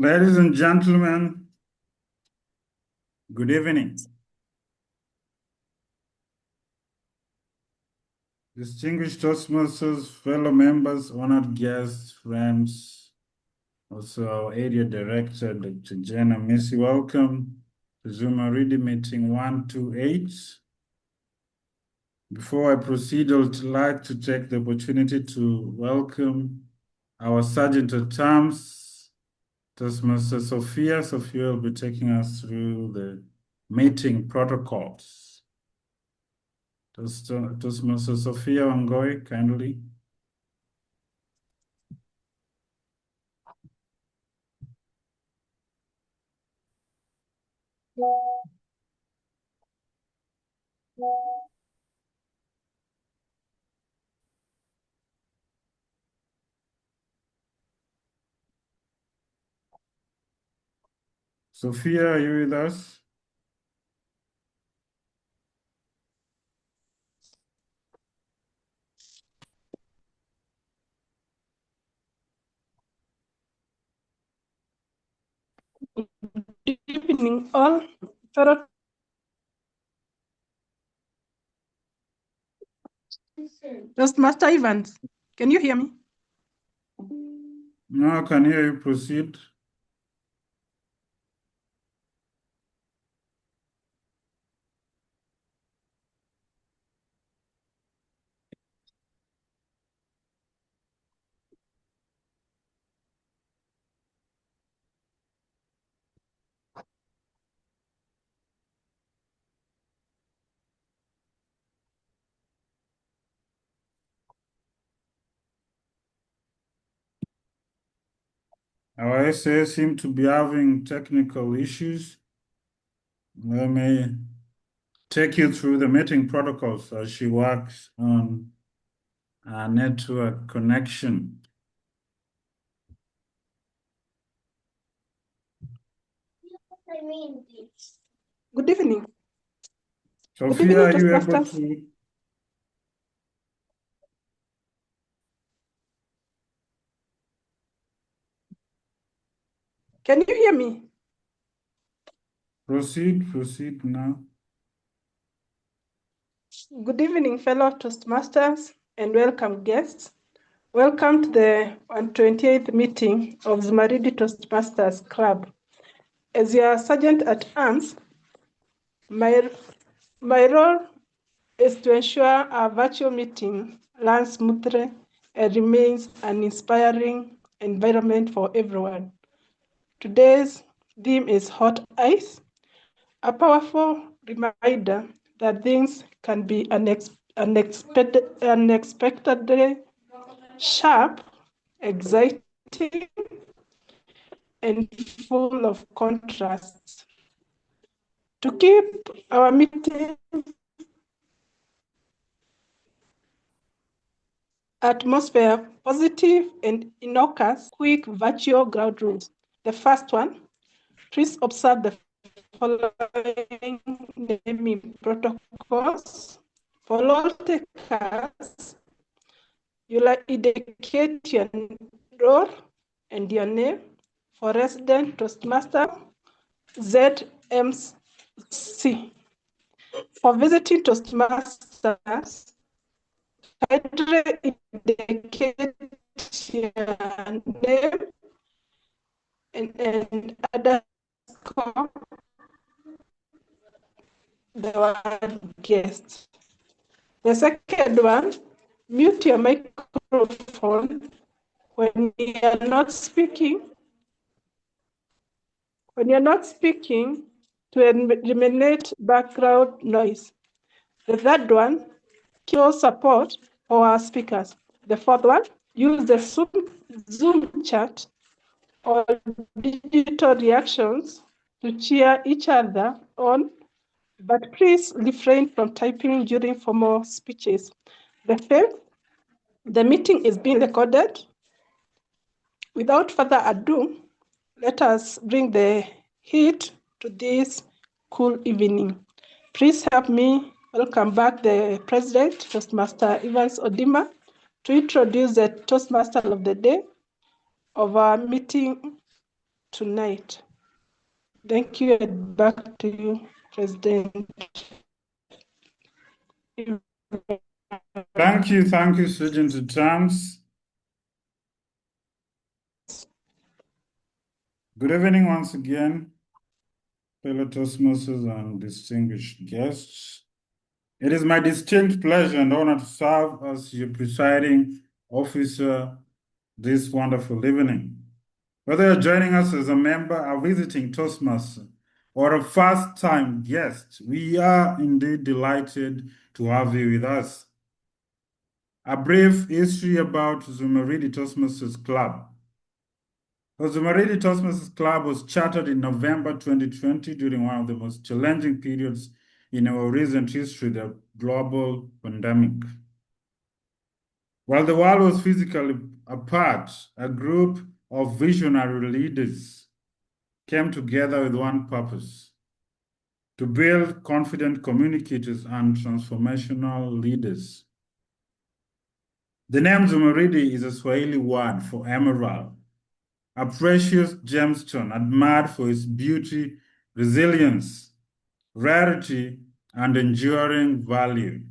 Ladies and gentlemen, good evening. Distinguished Toastmasters, fellow members, honored guests, friends, also our area director, Dr. Jenna Missy, welcome to Zumaridi meeting 128. Before I proceed, I would like to take the opportunity to welcome our Sergeant at Arms, Toastmaster Sophia. Sophia will be taking us through the meeting protocols. Toastmaster Sophia Wangoi, kindly. Sophia, are you with us? Good evening, all. Toastmaster Evans, can you hear me? No, I can hear you. Proceed. Our SA seem to be having technical issues. Let me take you through the meeting protocols as she works on our network connection. Good evening. Sophia, are you able Toastmasters. to? Can you hear me? Proceed now. Good evening, fellow Toastmasters, and welcome guests. Welcome to the 128th meeting of Zumaridi Toastmasters Club. As your Sergeant at Arms, my role is to ensure our virtual meeting runs smoothly and remains an inspiring environment for everyone. Today's theme is hot ice, a powerful reminder that things can be unexpectedly sharp, exciting, and full of contrasts. To keep our meeting atmosphere positive and innocuous, quick virtual ground rules. The first one, please observe the following naming protocols. For all takers, you'll indicate your role and your name. For resident Toastmaster, ZMC. For visiting Toastmasters, kindly indicate your name and underscore the word guest. The second one, mute your microphone when you are not speaking. When you're not speaking, to eliminate background noise. The third one, keyboard support for our speakers. The fourth one, use the Zoom chat or digital reactions to cheer each other on, but please refrain from typing during formal speeches. The fifth, the meeting is being recorded. Without further ado, let us bring the heat to this cool evening. Please help me welcome back the President, Toastmaster Evans Odima, to introduce the Toastmaster of the day of our meeting tonight. Thank you, and back to you, President. Thank you, Sergeant Terms. Good evening once again, fellow Toastmasters and distinguished guests. It is my distinct pleasure and honor to serve as your presiding officer this wonderful evening. Whether you're joining us as a member, a visiting Toastmaster, or a first-time guest, we are indeed delighted to have you with us. A brief history about Zumaridi Toastmasters Club. The Zumaridi Toastmasters Club was chartered in November 2020 during one of the most challenging periods in our recent history, the global pandemic. While the world was physically apart, a group of visionary leaders came together with one purpose: to build confident communicators and transformational leaders. The name Zumaridi is a Swahili word for emerald, a precious gemstone admired for its beauty, resilience, rarity, and enduring value.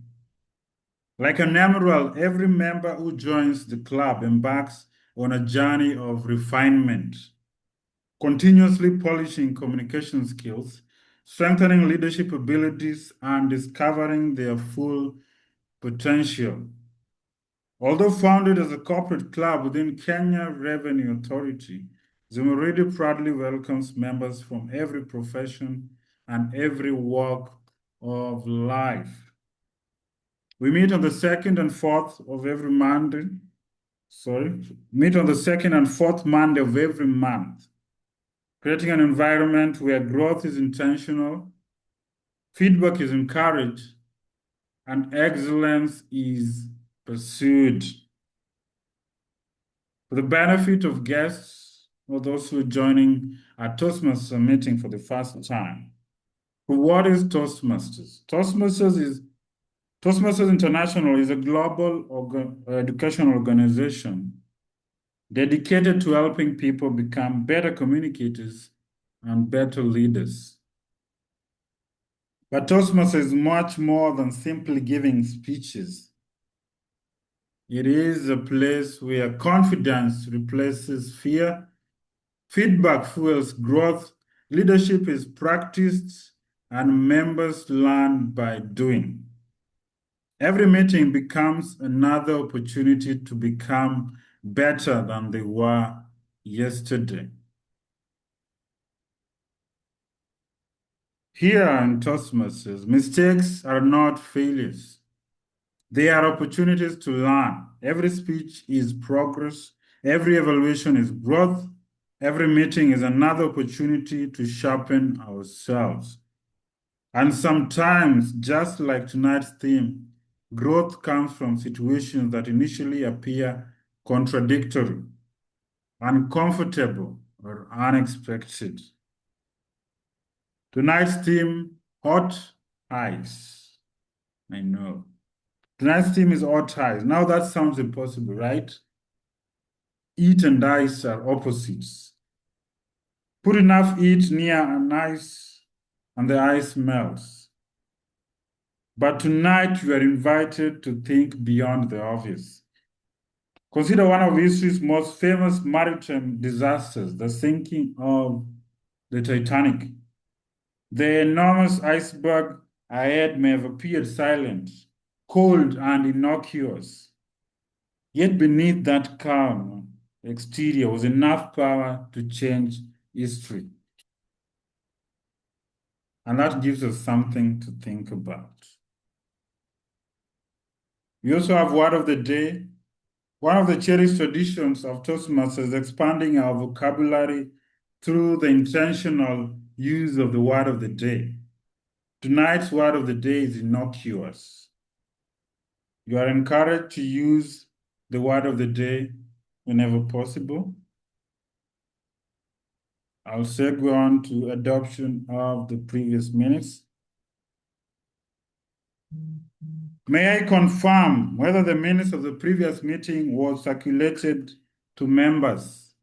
Like an emerald, every member who joins the club embarks on a journey of refinement, continuously polishing communication skills, strengthening leadership abilities, and discovering their full potential. Although founded as a corporate club within Kenya Revenue Authority, Zumaridi proudly welcomes members from every profession and every walk of life. We meet on the second and fourth of every Monday. Meet on the second and fourth Monday of every month, creating an environment where growth is intentional, feedback is encouraged, and excellence is pursued. For the benefit of guests or those who are joining our Toastmasters meeting for the first time, what is Toastmasters? Toastmasters International is a global educational organization dedicated to helping people become better communicators and better leaders. But Toastmasters is much more than simply giving speeches. It is a place where confidence replaces fear, feedback fuels growth, leadership is practiced, and members learn by doing. Every meeting becomes another opportunity to become better than they were yesterday. Here in Toastmasters, mistakes are not failures. They are opportunities to learn. Every speech is progress. Every evaluation is growth. Every meeting is another opportunity to sharpen ourselves. And sometimes, just like tonight's theme, growth comes from situations that initially appear contradictory, uncomfortable, or unexpected. Tonight's theme, hot ice. I know. Tonight's theme is hot ice. Now that sounds impossible, right? Heat and ice are opposites. Put enough heat near an ice and the ice melts. But tonight you are invited to think beyond the obvious. Consider one of history's most famous maritime disasters, the sinking of the Titanic. The enormous iceberg ahead may have appeared silent, cold, and innocuous. Yet beneath that calm exterior was enough power to change history. And that gives us something to think about. We also have word of the day. One of the cherished traditions of Toastmasters is expanding our vocabulary through the intentional use of the word of the day. Tonight's word of the day is innocuous. You are encouraged to use the word of the day whenever possible. I'll segue on to adoption of the previous minutes. May I confirm whether the minutes of the previous meeting was circulated to members?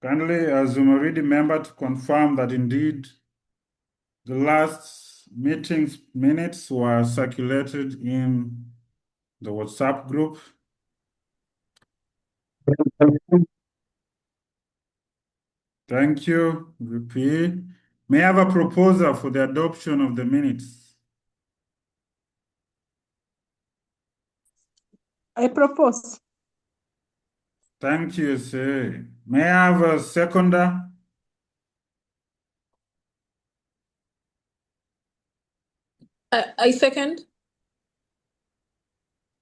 Kindly, Zumaridi member to confirm that indeed the last meeting's minutes were circulated in the WhatsApp group. Thank you, VP. May I have a proposal for the adoption of the minutes? I propose. Thank you, sir. May I have a seconder? I second.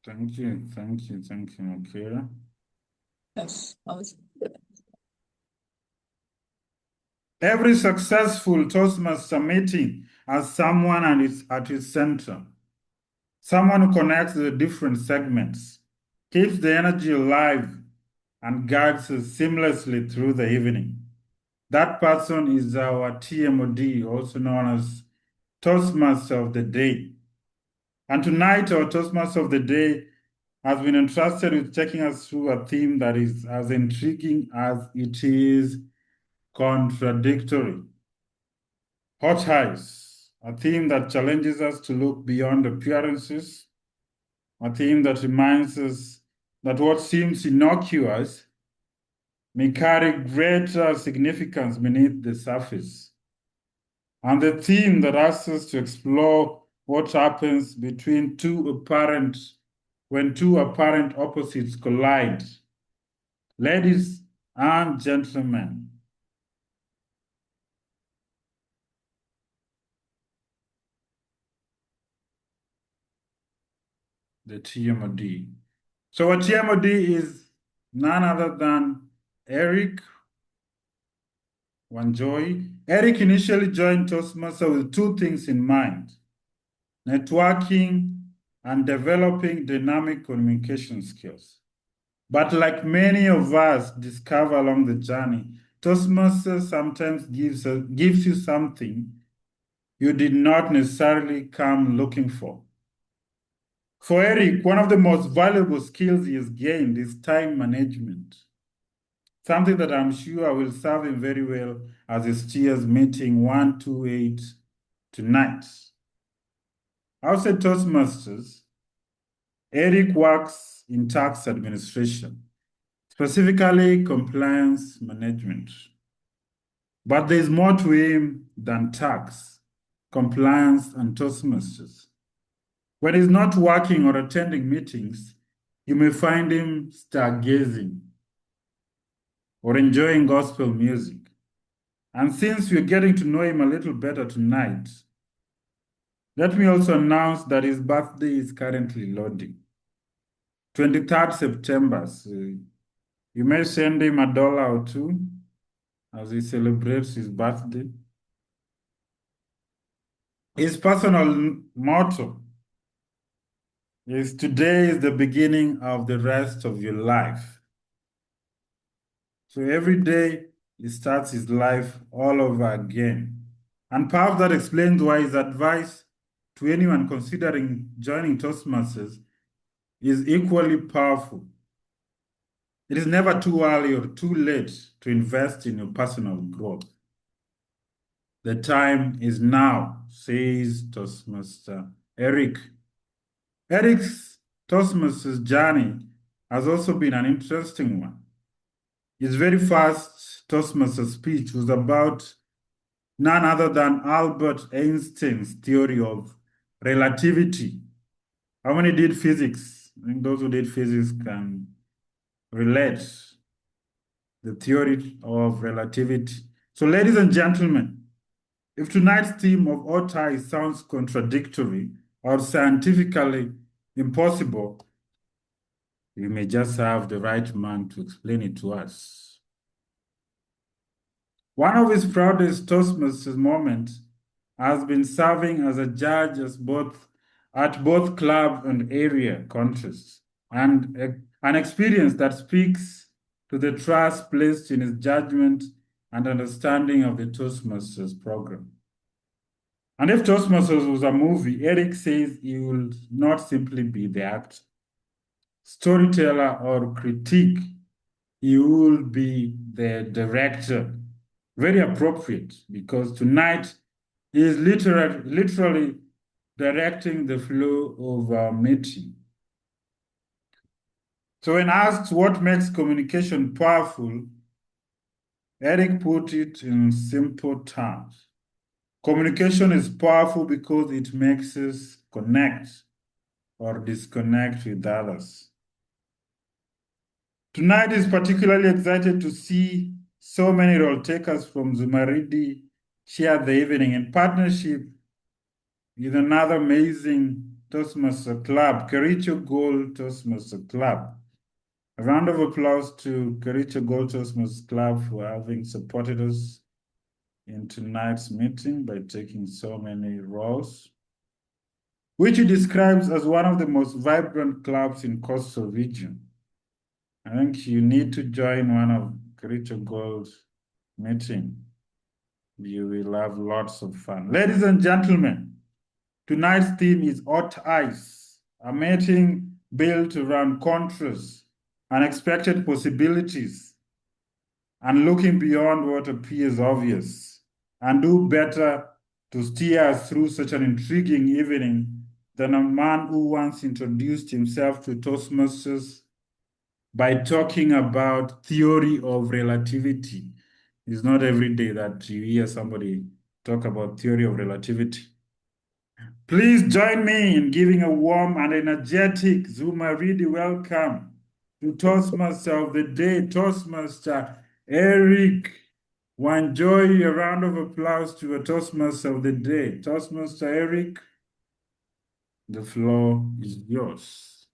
Thank you, thank you, thank you, okay. Yes. Every successful Toastmaster meeting has someone at its center. Someone who connects the different segments, keeps the energy alive, and guides us seamlessly through the evening. That person is our TMOD, also known as Toastmaster of the Day. And tonight, our Toastmaster of the Day has been entrusted with taking us through a theme that is as intriguing as it is contradictory. Hot Eyes, a theme that challenges us to look beyond appearances, a theme that reminds us that what seems innocuous may carry greater significance beneath the surface. And the theme that asks us to explore what happens when two apparent opposites collide. Ladies and gentlemen, the TMOD. So a TMOD is none other than Eric Wanjoy. Eric initially joined Toastmasters with two things in mind: networking and developing dynamic communication skills. But like many of us discover along the journey, Toastmasters sometimes gives you something you did not necessarily come looking for. For Eric, one of the most valuable skills he has gained is time management, something that I'm sure will serve him very well as he steers meeting 128 tonight. Outside Toastmasters, Eric works in tax administration, specifically compliance management. But there's more to him than tax, compliance, and Toastmasters. When he's not working or attending meetings, you may find him stargazing or enjoying gospel music. And since we're getting to know him a little better tonight, let me also announce that his birthday is currently loading. 23rd September. So you may send him $1 or two as he celebrates his birthday. His personal motto is today is the beginning of the rest of your life. So every day he starts his life all over again. And perhaps that explains why his advice to anyone considering joining Toastmasters is equally powerful. It is never too early or too late to invest in your personal growth. The time is now, says Toastmaster Eric. Eric's Toastmasters journey has also been an interesting one. His very first Toastmasters speech was about none other than Albert Einstein's theory of relativity. How many did physics? I think those who did physics can relate the theory of relativity. So, ladies and gentlemen, if tonight's theme of OTI sounds contradictory or scientifically impossible, you may just have the right man to explain it to us. One of his proudest Toastmasters moments has been serving as a judge at both club and area contests, and an experience that speaks to the trust placed in his judgment and understanding of the Toastmasters program. And if Toastmasters was a movie, Eric says he will not simply be the actor, storyteller, or critique. you will be the director. Very appropriate, because tonight is literally directing the flow of our meeting. So when asked what makes communication powerful, Eric put it in simple terms. Communication is powerful because it makes us connect or disconnect with others. Tonight is particularly excited to see so many role takers from Zumaridi share the evening in partnership with another amazing Toastmaster Club, Kericho Gold Toastmaster Club. A round of applause to Kericho Gold Toastmasters Club for having supported us in tonight's meeting by taking so many roles, which he describes as one of the most vibrant clubs in coastal region. I think you need to join one of Kericho Gold's meeting. You will have lots of fun. Ladies and gentlemen, tonight's theme is hot ice, a meeting built around contrasts, unexpected possibilities, and looking beyond what appears obvious, and do better to steer us through such an intriguing evening than a man who once introduced himself to Toastmasters by talking about theory of relativity. It's not every day that you hear somebody talk about theory of relativity. Please join me in giving a warm and energetic Zumaridi welcome to Toastmaster of the Day, Toastmaster Eric. Enjoy a round of applause to a Toastmaster of the Day. Toastmaster Eric, the floor is yours.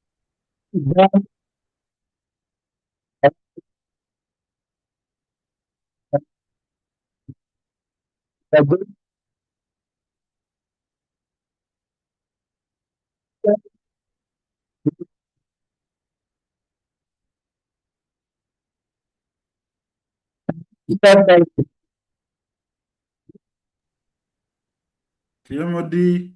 TMOD,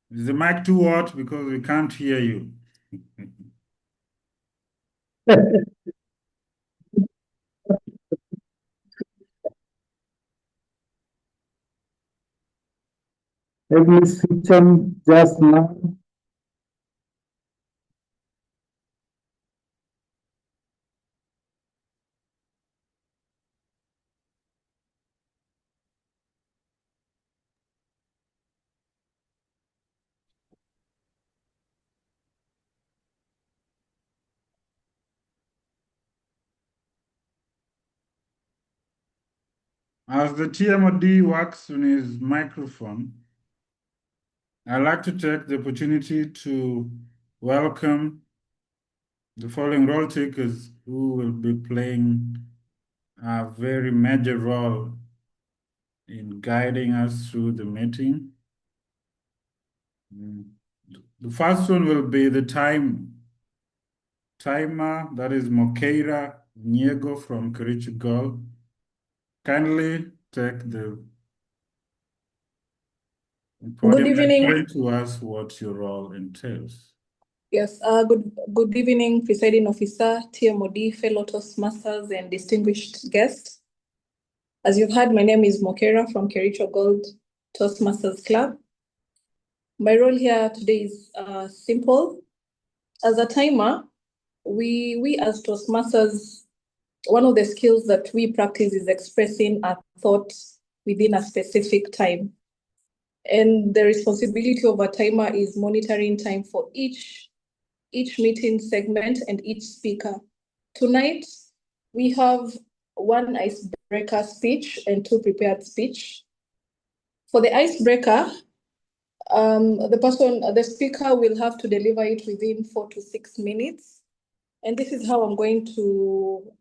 is the mic too hot because we can't hear you? Let me switch on just now. As the TMOD works on his microphone, I'd like to take the opportunity to welcome the following role takers who will be playing a very major role in guiding us through the meeting. The first one will be the timer, that is Mokeira Nyego from Kericho Gold. Kindly take the podium and explain to us what your role entails. Yes, good evening, presiding officer, TMOD, fellow Toastmasters, and distinguished guests. As you've heard, my name is Mokera from Kericho Gold Toastmasters Club. My role here today is simple. As a timer, we as Toastmasters, one of the skills that we practice is expressing a thought within a specific time. And the responsibility of a timer is monitoring time for each meeting segment and each speaker. Tonight, we have one icebreaker speech and 2 prepared speech. For the icebreaker, the speaker will have to deliver it within 4 to 6 minutes. And this is how I'm going to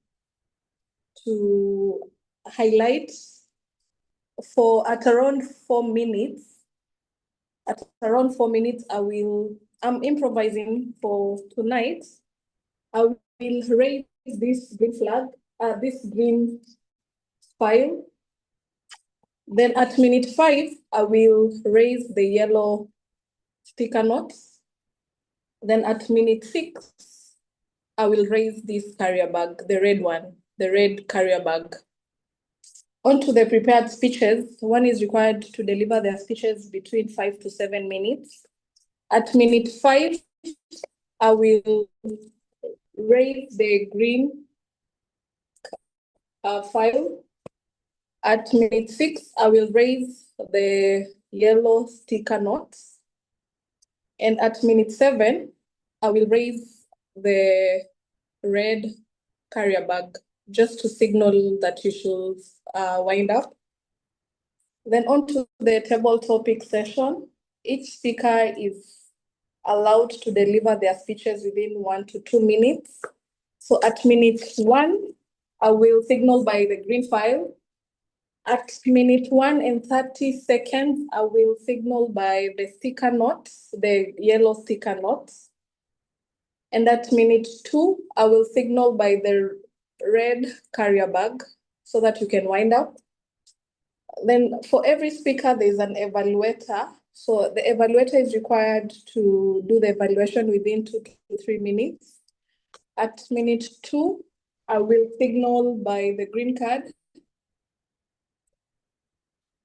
highlight at around 4 minutes. At around 4 minutes, I'm improvising for tonight. I will raise this green flag, this green file. Then at minute 5, I will raise the yellow sticker notes. Then at minute 6, I will raise this carrier bag, the red one, the red carrier bag. Onto the prepared speeches. One is required to deliver their speeches between 5 to 7 minutes. At minute 5, I will raise the green file. At minute 6, I will raise the yellow sticker notes. And at minute 7, I will raise the red carrier bag, just to signal that you should wind up. Then on to the table topic session. Each speaker is allowed to deliver their speeches within 1 to 2 minutes. So at minute 1, I will signal by the green file. At minute 1 and 30 seconds, I will signal by the sticker notes, the yellow sticker notes. And at minute 2, I will signal by the red carrier bag so that you can wind up. Then for every speaker, there's an evaluator. So the evaluator is required to do the evaluation within 2 to 3 minutes. At minute 2, I will signal by the green card.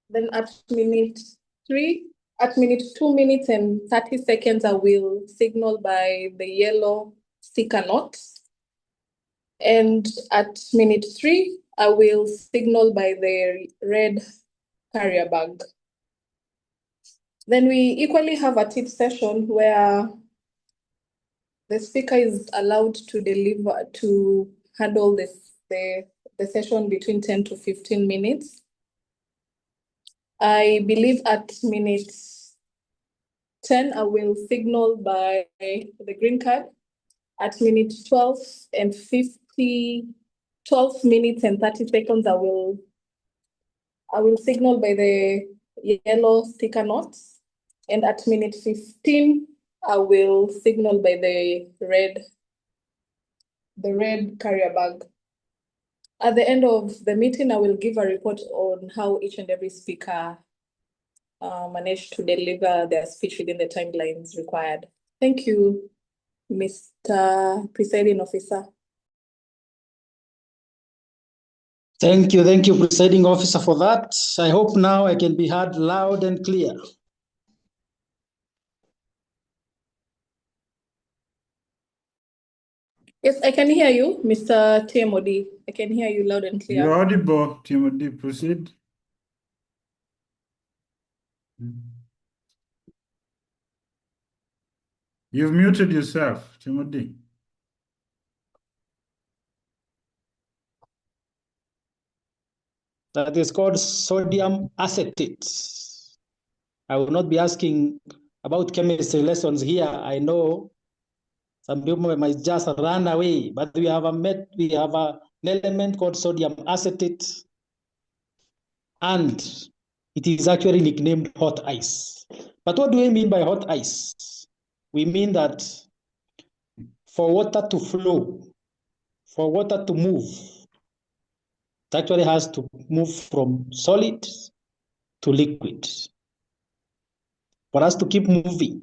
Then at minute 2 minutes and 30 seconds, I will signal by the yellow sticker note. And at minute 3, I will signal by the red carrier bag. Then we equally have a tip session where the speaker is allowed to handle the session between 10 to 15 minutes. I believe at minute 10, I will signal by the green card. At minute 12 and 12 minutes and 30 seconds, I will signal by the yellow sticker notes. And at minute 15, I will signal by the red carrier bag. At the end of the meeting, I will give a report on how each and every speaker managed to deliver their speech within the timelines required. Thank you, Mr. Presiding Officer. Thank you, Presiding Officer, for that. I hope now I can be heard loud and clear. Yes, I can hear you, Mr. TMOD. I can hear you loud and clear. You're audible, Timothy. Proceed. You've muted yourself, Timothy. That is called sodium acetate. I will not be asking about chemistry lessons here. I know some people might just run away, but we have an element called sodium acetate, and it is actually nicknamed hot ice. But what do we mean by hot ice? We mean that for water to flow, for water to move, it actually has to move from solid to liquid. For us to keep moving,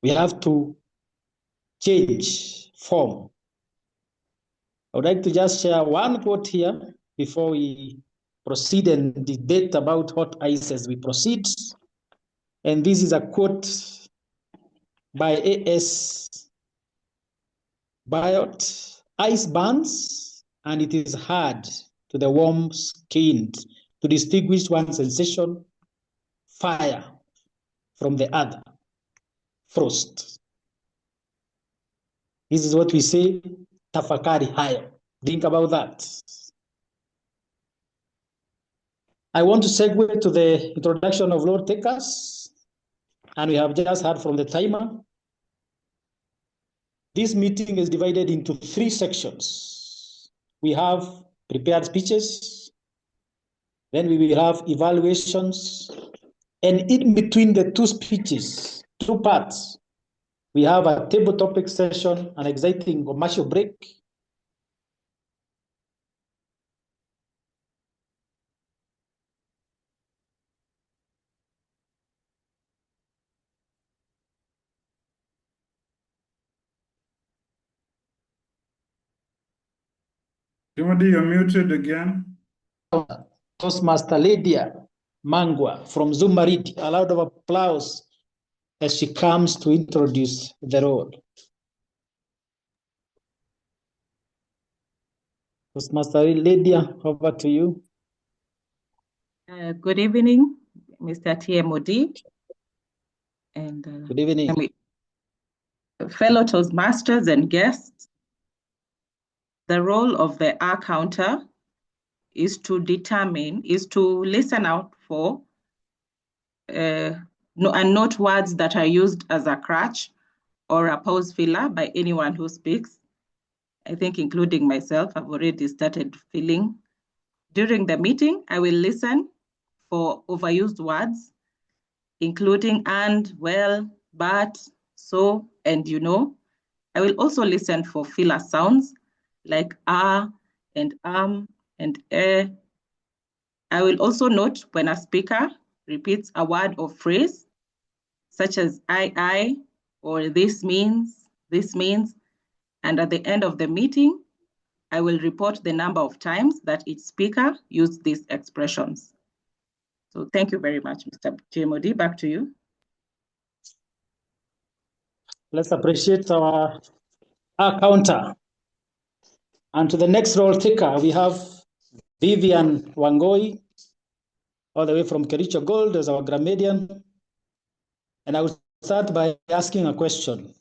we have to change form. I would like to just share one quote here before we proceed and debate about hot ice as we proceed. And this is a quote by A.S. Biot. Ice burns, and it is hard to the warm-skinned to distinguish one sensation, fire, from the other, frost. This is what we say, tafakari hayo. Think about that. I want to segue to the introduction of Lord Takers, and we have just heard from the timer. This meeting is divided into 3 sections. We have prepared speeches, then we will have evaluations, and in between the 2 speeches, 2 parts, we have a table topic session, an exciting commercial break. Timothy, you're muted again. Toastmaster Lydia Mangwa from Zumaridi. A round of applause as she comes to introduce the role. Toastmaster Lydia, over to you. Good evening, Mr. TMOD, and Good evening. fellow Toastmasters and guests. The role of the R counter is to listen out for and note words that are used as a crutch or a pause filler by anyone who speaks. I think including myself, I've already started feeling. During the meeting, I will listen for overused words, including and, well, but, so, and you know. I will also listen for filler sounds like and and eh. I will also note when a speaker repeats a word or phrase, such as I, or this means, and at the end of the meeting, I will report the number of times that each speaker used these expressions. So thank you very much, Mr. JMOD. Back to you. Let's appreciate our counter. And to the next role taker, we have Vivian Wangoi, all the way from Kericho Gold as our grammarian. And I will start by asking a question.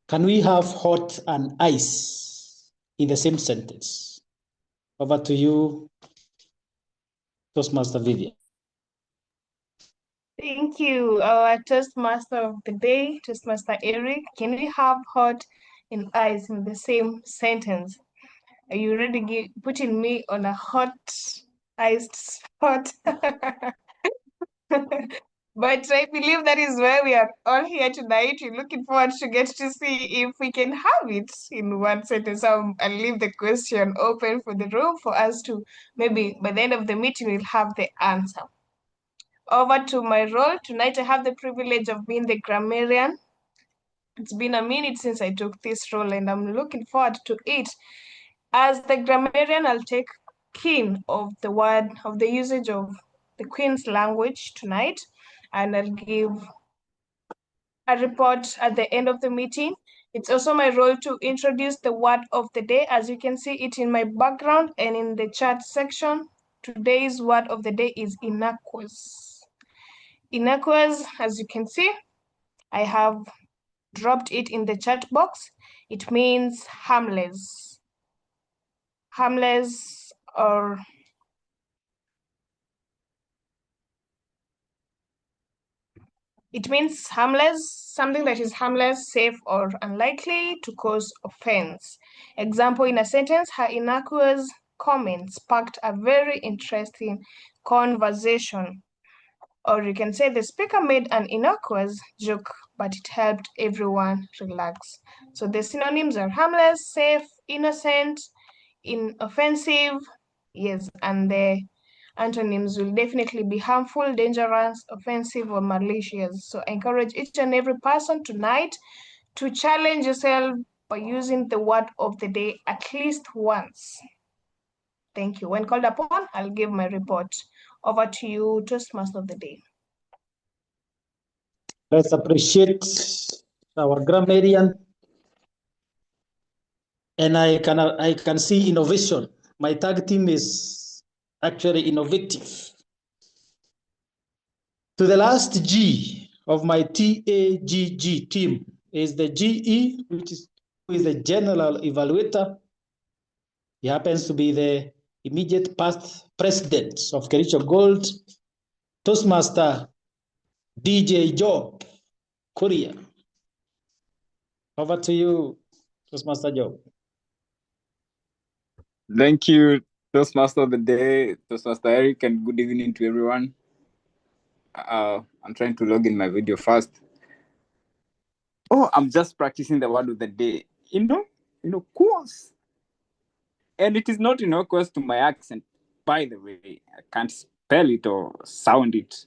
Can we have hot and ice in the same sentence? Over to you, Toastmaster Vivian. Thank you, our Toastmaster of the day, Toastmaster Eric. Can we have hot and ice in the same sentence? Are you ready putting me on a hot iced spot? But I believe that is where we are all here tonight. We're looking forward to get to see if we can have it in one sentence. I'll leave the question open for the room for us to maybe by the end of the meeting we'll have the answer. Over to my role. Tonight I have the privilege of being the grammarian. It's been a minute since I took this role and I'm looking forward to it. As the grammarian, I'll take keen of the usage of the Queen's language tonight, and I'll give a report at the end of the meeting. It's also my role to introduce the word of the day. As you can see it in my background and in the chat section, today's word of the day is innocuous. Innocuous, as you can see, I have dropped it in the chat box. It means harmless. Harmless, or it means harmless, something that is harmless, safe, or unlikely to cause offense. Example, in a sentence, her innocuous comment sparked a very interesting conversation. Or you can say the speaker made an innocuous joke, but it helped everyone relax. So the synonyms are harmless, safe, innocent, inoffensive, yes, and the antonyms will definitely be harmful, dangerous, offensive, or malicious. So I encourage each and every person tonight to challenge yourself by using the word of the day at least once. Thank you. When called upon, I'll give my report. Over to you, Toastmaster of the day. Let's appreciate our grammarian. And I can see innovation. My tag team is actually innovative. To the last G of my TAGG team is the GE, who is the general evaluator. He happens to be the immediate past president of Kericho Gold, Toastmaster DJ Job Korea. Over to you, Toastmaster Job. Thank you, Toastmaster of the day, Toastmaster Eric, and good evening to everyone. I'm trying to log in my video first. Oh, I'm just practicing the word of the day. Innocuous. And it is not innocuous to my accent, by the way. I can't spell it or sound it.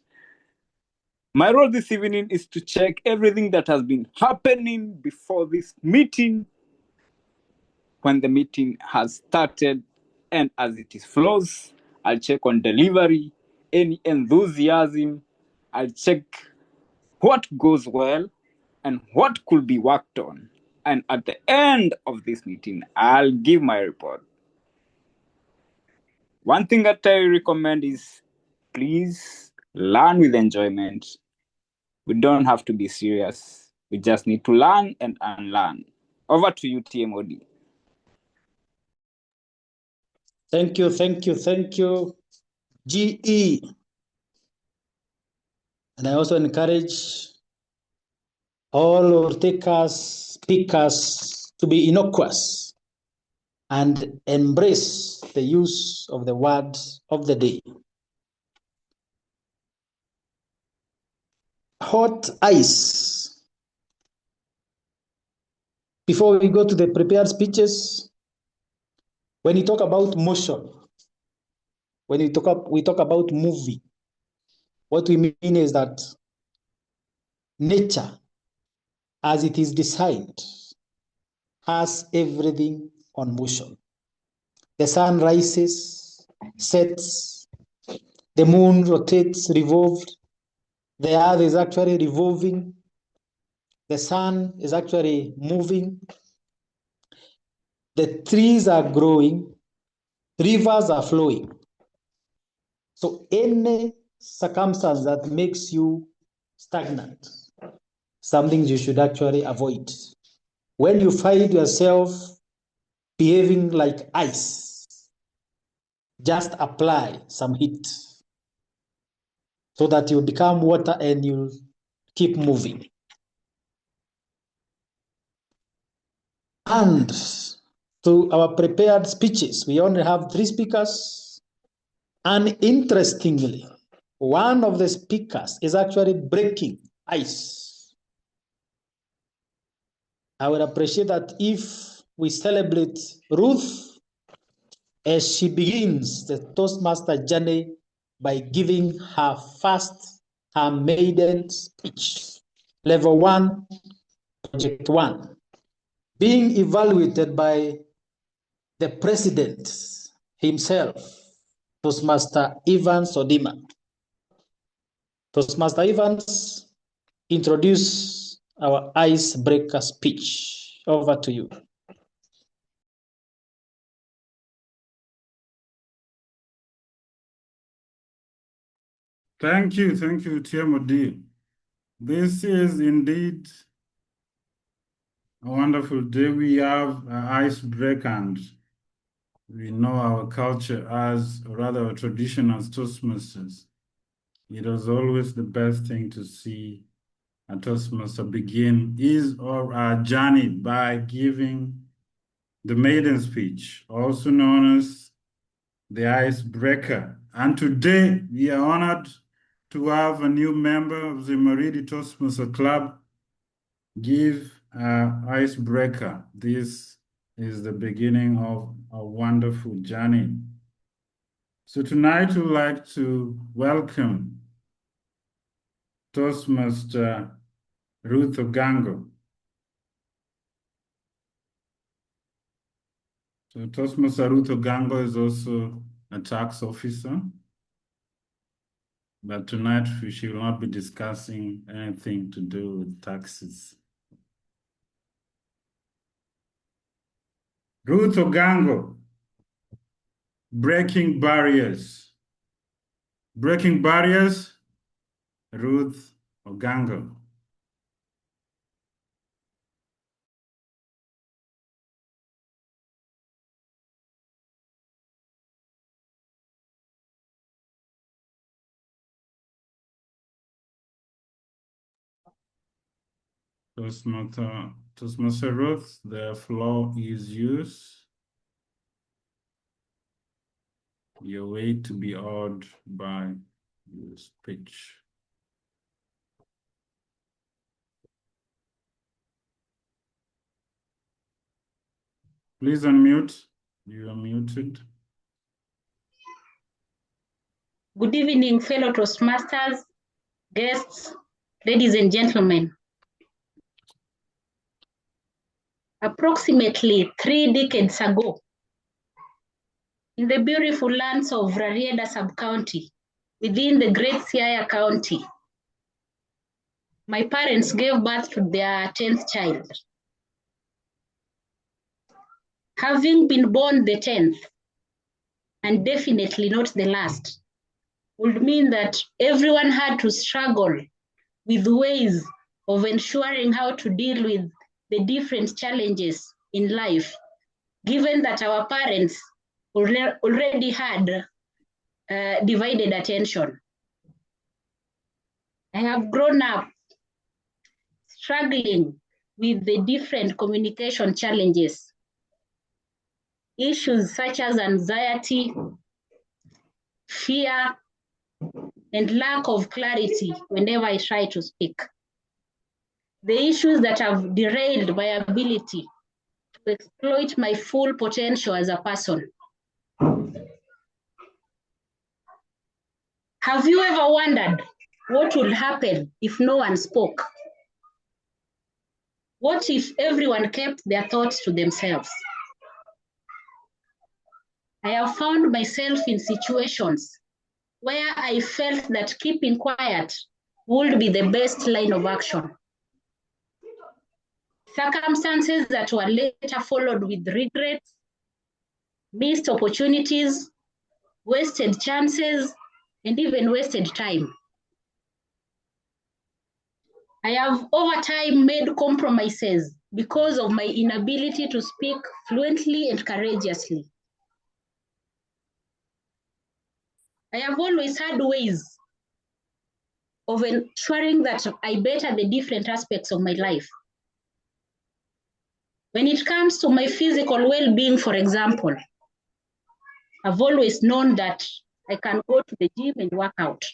My role this evening is to check everything that has been happening before this meeting, when the meeting has started, And as it flows, I'll check on delivery, any enthusiasm. I'll check what goes well and what could be worked on. And at the end of this meeting, I'll give my report. One thing that I recommend is please learn with enjoyment. We don't have to be serious. We just need to learn and unlearn. Over to you, TMOD. Thank you, thank you, thank you, GE. And I also encourage all our takers, speakers to be innocuous and embrace the use of the words of the day. Hot ice. Before we go to the prepared speeches, when you talk about motion, when we talk about moving, what we mean is that nature, as it is designed, has everything on motion. The sun rises, sets, the moon rotates, revolved, the earth is actually revolving, the sun is actually moving, the trees are growing, rivers are flowing. So any circumstance that makes you stagnant, something you should actually avoid. When you find yourself behaving like ice, just apply some heat so that you become water and you keep moving. And to our prepared speeches, we only have 3 speakers. And interestingly, one of the speakers is actually breaking ice. I would appreciate that if we celebrate Ruth as she begins the Toastmaster journey by giving her maiden speech, level 1, project 1, being evaluated by the president himself, Toastmaster Evans Odima. Toastmaster Evans, introduce our icebreaker speech. Over to you. Thank you, TMOD. This is indeed a wonderful day. We have an icebreaker, and we know our culture as, or rather our tradition as Toastmasters. It was always the best thing to see a Toastmaster begin his or her journey by giving the maiden speech, also known as the icebreaker. And today we are honored to have a new member of the Zumaridi Toastmasters Club give an icebreaker. This is the beginning of a wonderful journey. So tonight we'd like to welcome Toastmaster Ruth Ogango. So Toastmaster Ruth Ogango is also a tax officer, but tonight she will not be discussing anything to do with taxes. Ruth Ogango, breaking barriers. Breaking barriers, Ruth Ogango. Toastmaster Ruth, the floor is yours. Your way to be awed by your speech. Please unmute. You are muted. Good evening, fellow Toastmasters, guests, ladies and gentlemen. Approximately 3 decades ago, in the beautiful lands of Rarieda Sub-County within the Great Siaya County. My parents gave birth to their 10th child. Having been born the 10th, and definitely not the last, would mean that everyone had to struggle with ways of ensuring how to deal with the different challenges in life, given that our parents already had divided attention. I have grown up struggling with the different communication challenges, issues such as anxiety, fear, and lack of clarity whenever I try to speak. The issues that have derailed my ability to exploit my full potential as a person. Have you ever wondered what would happen if no one spoke? What if everyone kept their thoughts to themselves? I have found myself in situations where I felt that keeping quiet would be the best line of action. Circumstances that were later followed with regrets, missed opportunities, wasted chances, and even wasted time. I have over time made compromises because of my inability to speak fluently and courageously. I have always had ways of ensuring that I better the different aspects of my life. When it comes to my physical well-being, for example, I've always known that I can go to the gym and work out.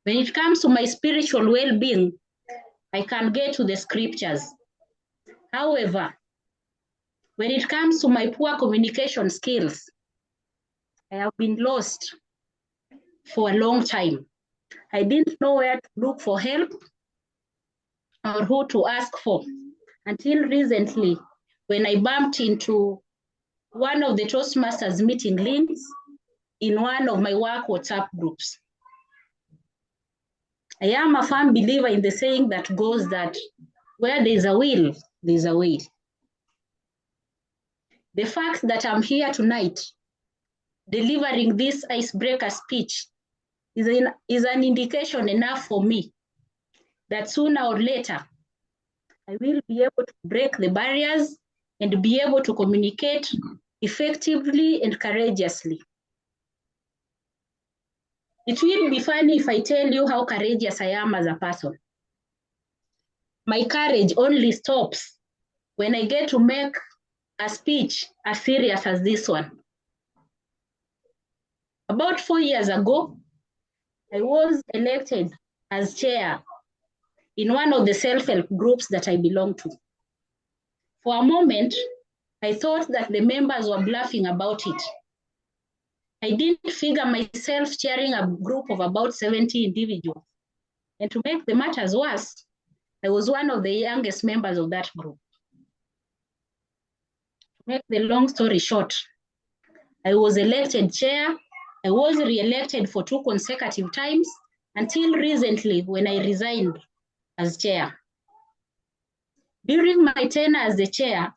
When it comes to my spiritual well-being, I can get to the scriptures. However, when it comes to my poor communication skills, I have been lost for a long time. I didn't know where to look for help or who to ask for until recently when I bumped into one of the Toastmasters meeting links in one of my work WhatsApp groups. I am a firm believer in the saying that goes that where there's a will, there's a way. The fact that I'm here tonight delivering this icebreaker speech is an indication enough for me that sooner or later, I will be able to break the barriers and be able to communicate effectively and courageously. It will be funny if I tell you how courageous I am as a person. My courage only stops when I get to make a speech as serious as this one. About 4 years ago, I was elected as chair in one of the self-help groups that I belong to. For a moment, I thought that the members were bluffing about it. I didn't figure myself chairing a group of about 70 individuals. And to make the matters worse, I was one of the youngest members of that group. To make the long story short, I was elected chair. I was re-elected for 2 consecutive times until recently when I resigned as chair. During my tenure as the chair,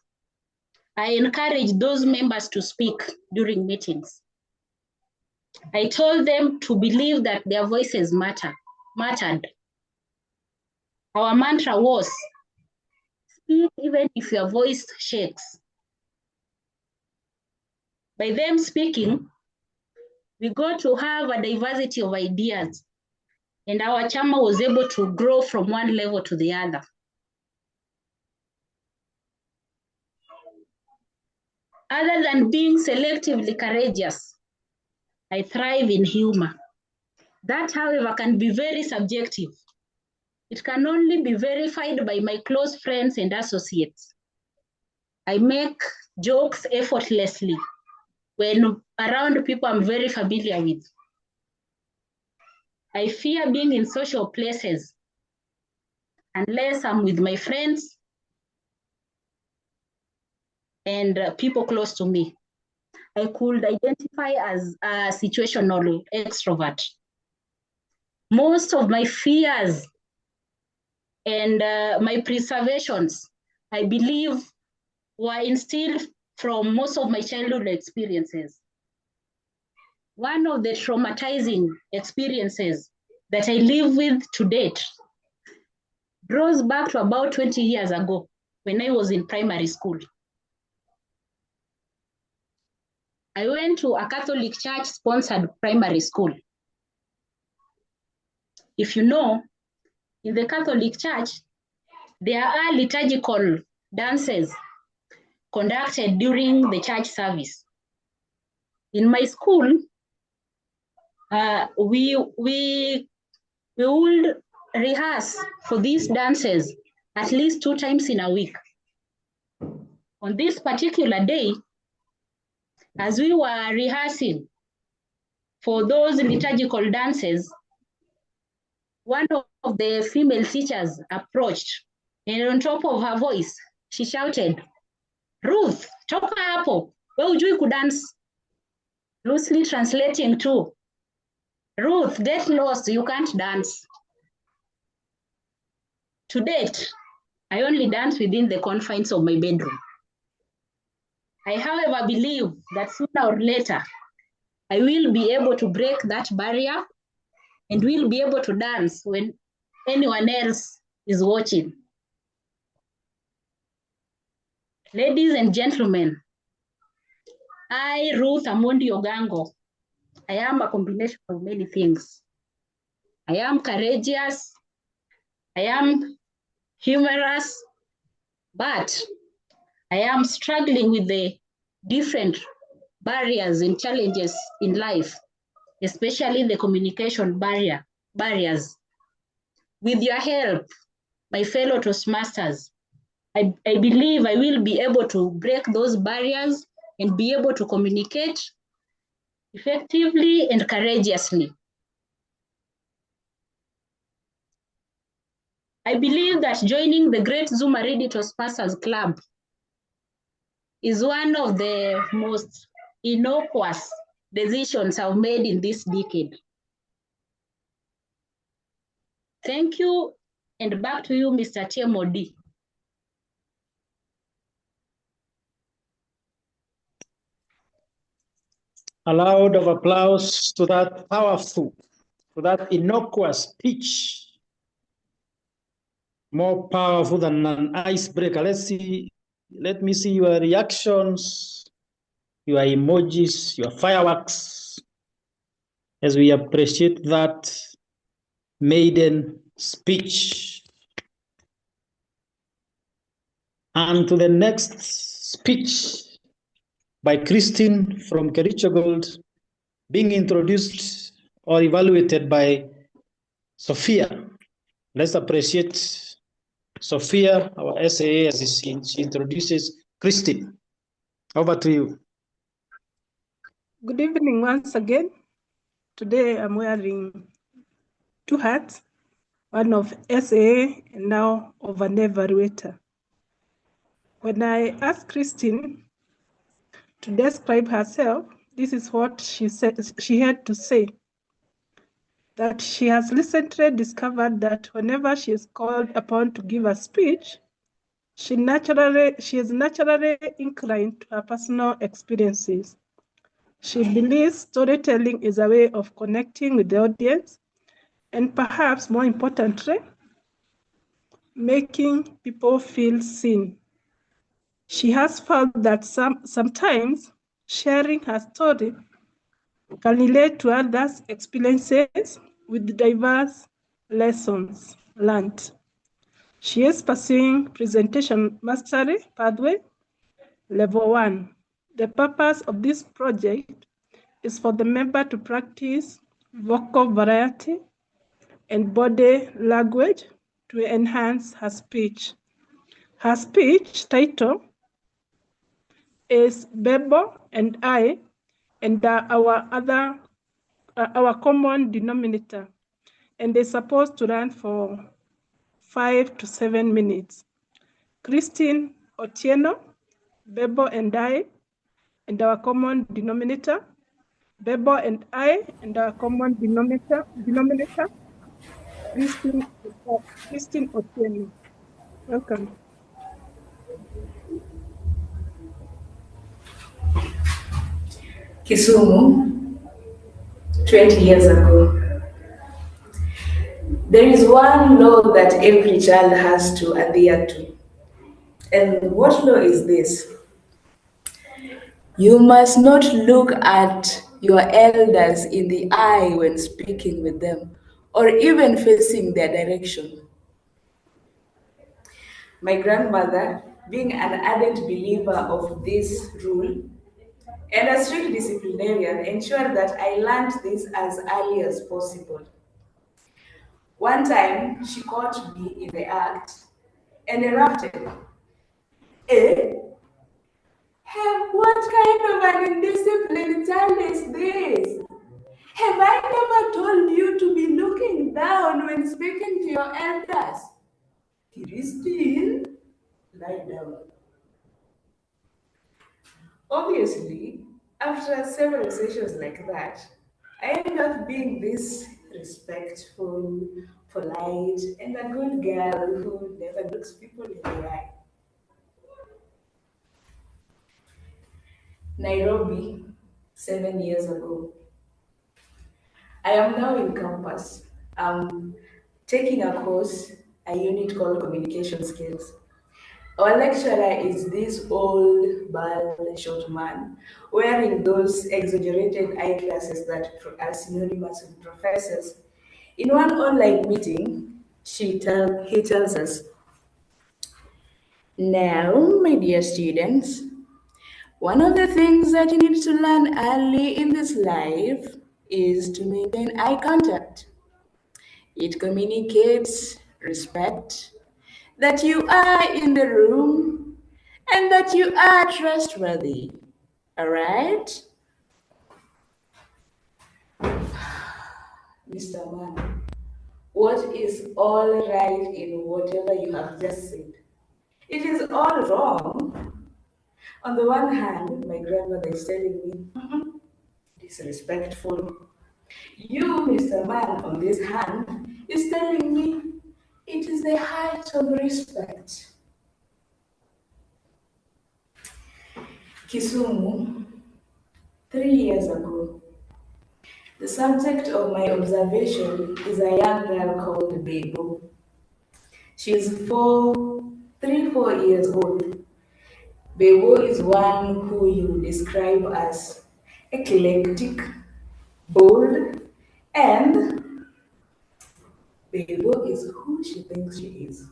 I encouraged those members to speak during meetings. I told them to believe that their voices mattered. Our mantra was, speak even if your voice shakes. By them speaking, we got to have a diversity of ideas, and our chama was able to grow from one level to the other. Other than being selectively courageous, I thrive in humor. That, however, can be very subjective. It can only be verified by my close friends and associates. I make jokes effortlessly when around people I'm very familiar with. I fear being in social places unless I'm with my friends and people close to me. I could identify as a situational extrovert. Most of my fears and my preservations, I believe, were instilled from most of my childhood experiences. One of the traumatizing experiences that I live with to date draws back to about 20 years ago when I was in primary school. I went to a Catholic church-sponsored primary school. If you know, in the Catholic Church, there are liturgical dances conducted during the church service. In my school, we would rehearse for these dances at least 2 times in a week. On this particular day, as we were rehearsing for those liturgical dances, one of the female teachers approached, and on top of her voice, she shouted, "Ruth, toka hapo, wewe hujui kudance." Loosely translating to, "Ruth, get lost, you can't dance." To date, I only dance within the confines of my bedroom. I, however, believe that sooner or later, I will be able to break that barrier and will be able to dance when anyone else is watching. Ladies and gentlemen, I, Ruth Amondi Ogango, I am a combination of many things. I am courageous, I am humorous, but I am struggling with the different barriers and challenges in life, especially the communication barriers. With your help, my fellow Toastmasters, I believe I will be able to break those barriers and be able to communicate effectively and courageously. I believe that joining the great Zumaridi Toastmasters Club is one of the most innocuous decisions I've made in this decade. Thank you, and back to you, Mr. TMOD. A loud of applause to that powerful, to that innocuous speech. More powerful than an icebreaker. Let me see your reactions, your emojis, your fireworks, as we appreciate that maiden speech. And to the next speech by Christine from Kericho Gold, being introduced or evaluated by Sophia. Let's appreciate Sophia, our SAA, as she introduces Christine. Over to you. Good evening once again. Today I'm wearing 2 hats, one of SAA and now of an evaluator. When I asked Christine to describe herself, this is what she said. She had to say that she has recently discovered that whenever she is called upon to give a speech, she is naturally inclined to her personal experiences. She believes storytelling is a way of connecting with the audience and perhaps more importantly, making people feel seen. She has found that sometimes sharing her story can relate to others' experiences with diverse lessons learned. She is pursuing presentation mastery pathway level 1. The purpose of this project is for the member to practice vocal variety and body language to enhance her speech. Her speech title is Bebo and I, and our common denominator, and they're supposed to run for 5 to 7 minutes. Christine Otieno, Bebo and I, and our common denominator. Bebo and I and our common denominator, Christine Otieno. Welcome. Kisumu, 20 years ago. There is one law that every child has to adhere to. And what law is this? You must not look at your elders in the eye when speaking with them, or even facing their direction. My grandmother, being an ardent believer of this rule, and a strict disciplinarian, ensured that I learned this as early as possible. One time, she caught me in the act and erupted. Eh? Hey, what kind of an indisciplined child is this? Have I never told you to be looking down when speaking to your elders? Christine, lie down. Obviously, after several sessions like that, I ended up being this respectful, polite, and a good girl who never looks people in the eye. Nairobi, 7 years ago. I am now in campus. I'm taking a course, a unit called communication skills. Our lecturer is this old, bald, short man, wearing those exaggerated eyeglasses that are synonymous with professors. In one online meeting, he tells us, "Now, my dear students, one of the things that you need to learn early in this life is to maintain eye contact. It communicates respect, that you are in the room, and that you are trustworthy. All right?" Mr. Man, what is all right in whatever you have just said? It is all wrong. On the one hand, my grandmother is telling me, disrespectful. You, Mr. Man, on this hand, is telling me it is the height of respect. Kisumu, 3 years ago. The subject of my observation is a young girl called Bebo. She is 4 years old. Bebo is one who you describe as eclectic, bold, and Bebo is who she thinks she is.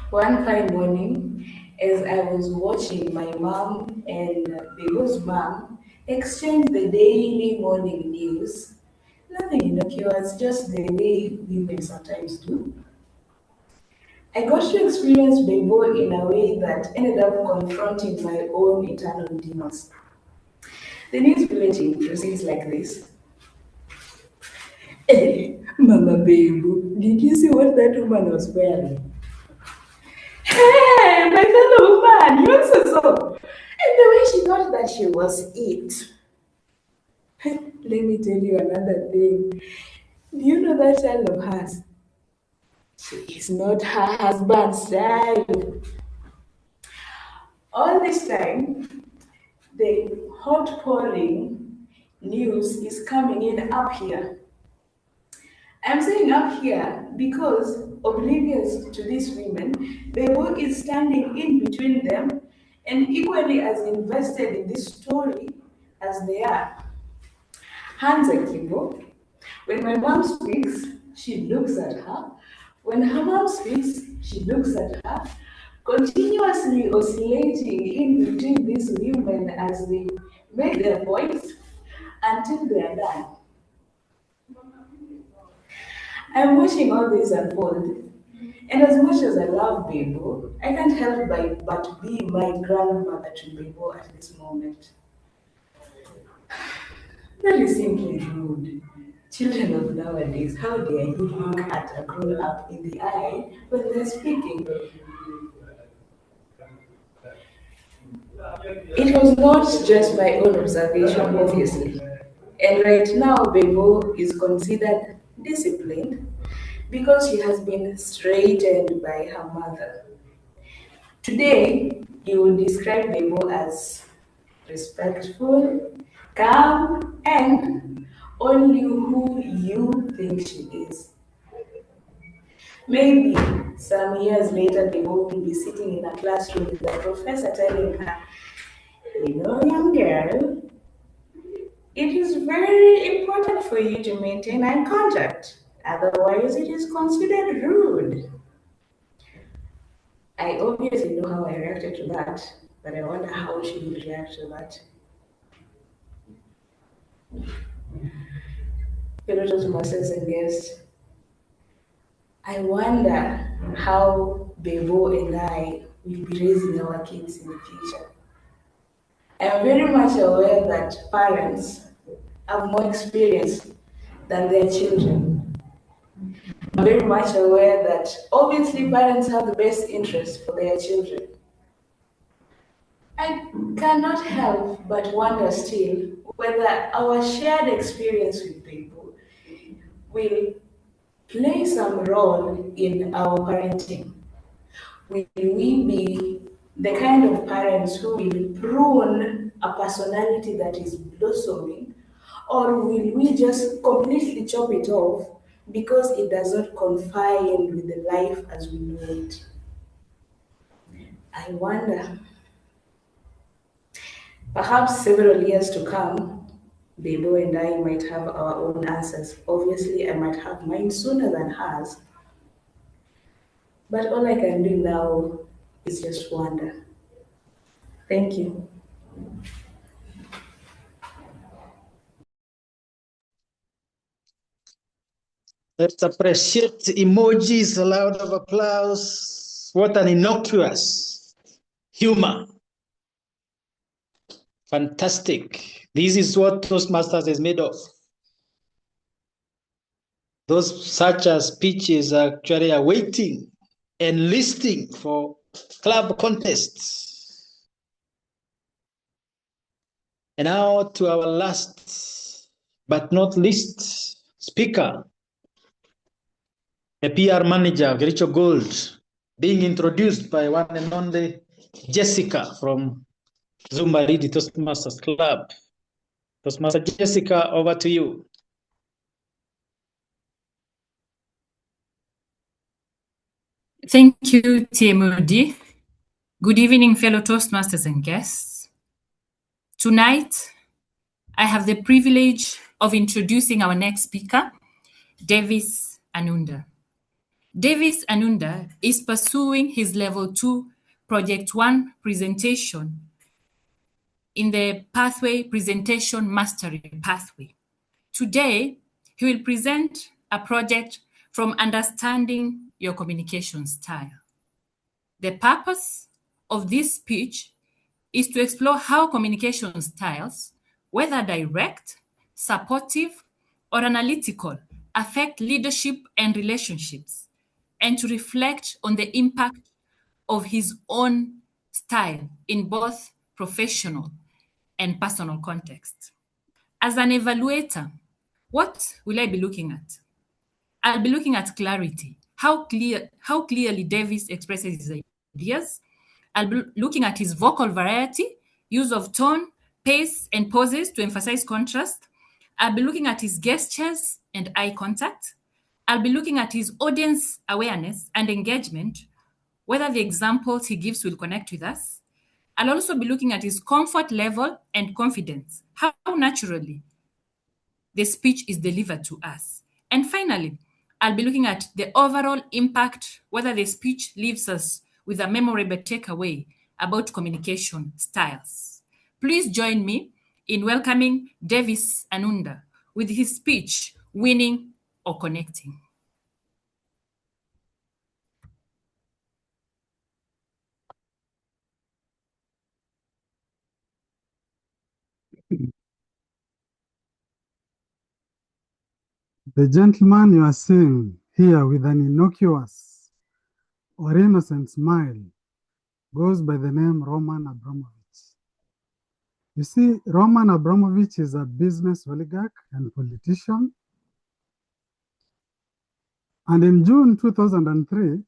One fine morning, as I was watching my mom and Bebo's mom exchange the daily morning news, nothing innocuous, just the way women sometimes do, I got to experience Bebo in a way that ended up confronting my own internal demons. The news bulletin proceeds like this. Hey, Mama Bebo, did you see what that woman was wearing? Hey, my fellow woman, you also saw. And the way she thought that she was it. Let me tell you another thing. Do you know that child of hers? She is not her husband's child. All this time, the hot pouring news is coming in up here. I'm saying up here because, oblivious to these women, Bebo is standing in between them and equally as invested in this story as they are. Hands akimbo. When my mom speaks, she looks at her. When her mom speaks, she looks at her, continuously oscillating in between these women as they make their points until they are done. I'm watching all this unfold, and as much as I love Bebo, I can't help but be my grandmother to Bebo at this moment. That is simply rude. Children of nowadays, how dare you look at a grown-up in the eye when they're speaking? It was not just my own observation, obviously. And right now, Bebo is considered disciplined because she has been straightened by her mother. Today, you will describe Bebo as respectful, calm, and only who you think she is. Maybe some years later, Bebo will be sitting in a classroom with the professor telling her, you know, young girl, it is very important for you to maintain eye contact. Otherwise, it is considered rude. I obviously know how I reacted to that, but I wonder how she would react to that. Fellow Toastmasters and guests, I wonder how Bebo and I will be raising our kids in the future. I am very much aware that parents have more experience than their children. I'm very much aware that obviously parents have the best interest for their children. I cannot help but wonder still whether our shared experience with people will play some role in our parenting. Will we be the kind of parents who will prune a personality that is blossoming, or will we just completely chop it off because it does not confine with the life as we know it? I wonder. Perhaps several years to come, Bebo and I might have our own answers. Obviously, I might have mine sooner than hers. But all I can do now is just wonder. Thank you. Let's appreciate emojis, a round of applause. What an innocuous humor. Fantastic. This is what Toastmasters is made of. Those such as speeches actually are waiting and listing for club contests. And now to our last but not least speaker, a PR manager of Kericho Gold, being introduced by one and only Jessica from Zumaridi Toastmasters Club. Toastmaster Jessica, over to you. Thank you, TMOD. Good evening, fellow Toastmasters and guests. Tonight, I have the privilege of introducing our next speaker, Davis Anunda. Davis Anunda is pursuing his Level 2 Project 1 presentation in the Pathway Presentation Mastery Pathway. Today, he will present a project from Understanding Your Communication Style. The purpose of this speech is to explore how communication styles, whether direct, supportive, or analytical, affect leadership and relationships, and to reflect on the impact of his own style in both professional and personal contexts. As an evaluator, what will I be looking at? I'll be looking at clarity, how clearly Davis expresses his ideas. I'll be looking at his vocal variety, use of tone, pace, and pauses to emphasize contrast. I'll be looking at his gestures and eye contact. I'll be looking at his audience awareness and engagement, whether the examples he gives will connect with us. I'll also be looking at his comfort level and confidence, how naturally the speech is delivered to us. And finally, I'll be looking at the overall impact, whether the speech leaves us with a memorable takeaway about communication styles. Please join me in welcoming Davis Anunda with his speech, Winning or Connecting. The gentleman you are seeing here with an innocuous or innocent smile goes by the name Roman Abramovich. You see, Roman Abramovich is a business oligarch and politician. And in June 2003,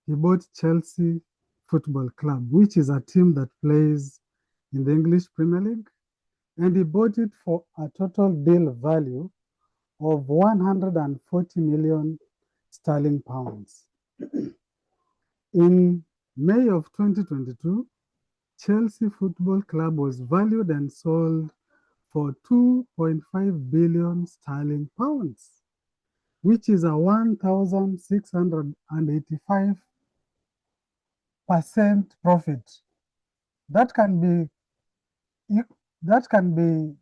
he bought Chelsea Football Club, which is a team that plays in the English Premier League. And he bought it for a total deal value of 140 million sterling pounds. In May of 2022, Chelsea Football Club was valued and sold for 2.5 billion sterling pounds, which is a 1,685% profit. That can be